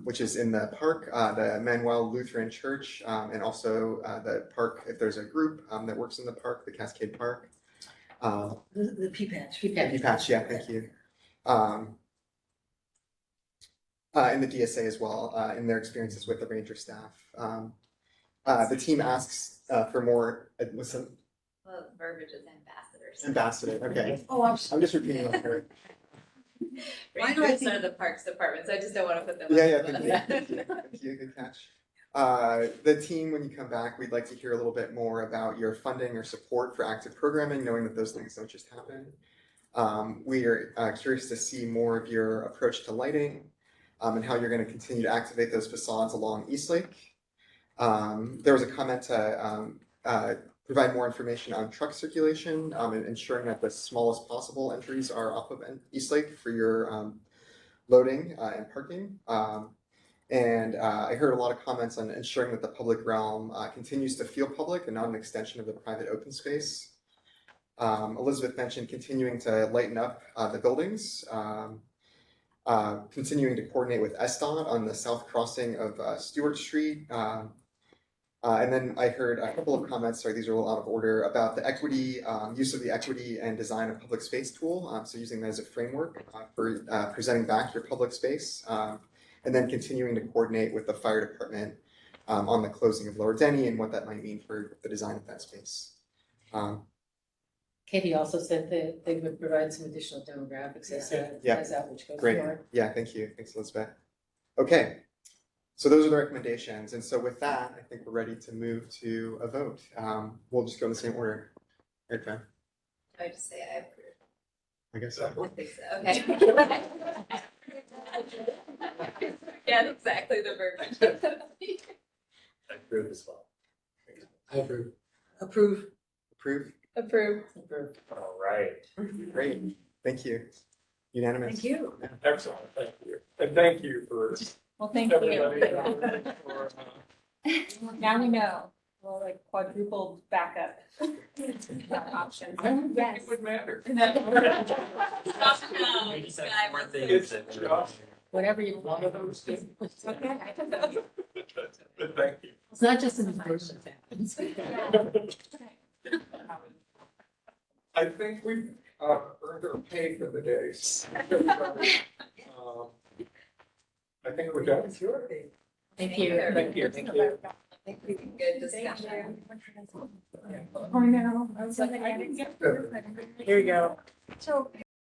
which is in the park, the Manuel Lutheran Church, and also the park, if there's a group that works in the park, the Cascade Park. The P-patch. P-patch, yeah, thank you. And the DSA as well, in their experiences with the ranger staff. The team asks for more, listen. Well, verbiage is ambassadors. Ambassador, okay. Oh, I'm I'm just repeating what I heard. Why do I Rangers think- are the parks department, so I just don't want to put them on Yeah, the thank spot. you. Thank you, good catch. The team, when you come back, we'd like to hear a little bit more about your funding or support for active programming, knowing that those things don't just happen. We are curious to see more of your approach to lighting and how you're going to continue to activate those facades along Eastlake. There was a comment to provide more information on truck circulation and ensuring that the smallest possible entries are off of Eastlake for your loading and parking. I heard a lot of comments on ensuring that the public realm continues to feel public and not an extension of the private open space. Elizabeth mentioned continuing to lighten up the buildings. continuing to coordinate with SDOT on the south crossing of Stewart Street. And then I heard a couple of comments, sorry, these are a little out of order, about the equity, use of the equity and design of public space tool. So using that as a framework for presenting back your public space. And then continuing to coordinate with the fire department on the closing of Lower Denny and what that might mean for the design of that space. Katie also said that they would provide some additional demographics as outreach goes Great. forward. Yeah, thank you. Thanks, Elizabeth. Okay, so those are the recommendations. And so with that, I think we're ready to move to a vote. We'll just go in the same order. Right, Fran? Do I just say I approve? I guess so. I think so, okay. Yeah, exactly the verbiage. I approve as well. I approve. Approve. Approve? Approve. All right. Great. Thank you. Unanimous? Thank you. Excellent, thank you. And thank you for Well, thank everybody. you. for, Now we know, well, like quadruple backup options. I don't think it would matter. Maybe some more It's things that just Whatever you one want. of those things. Okay. But thank you. It's not just an emotion. I think we've earned our pay for the day. I think we're done. Thank you. Thank you. Thank you. Good discussion. Oh, no. I was like, I didn't get. Here you go. So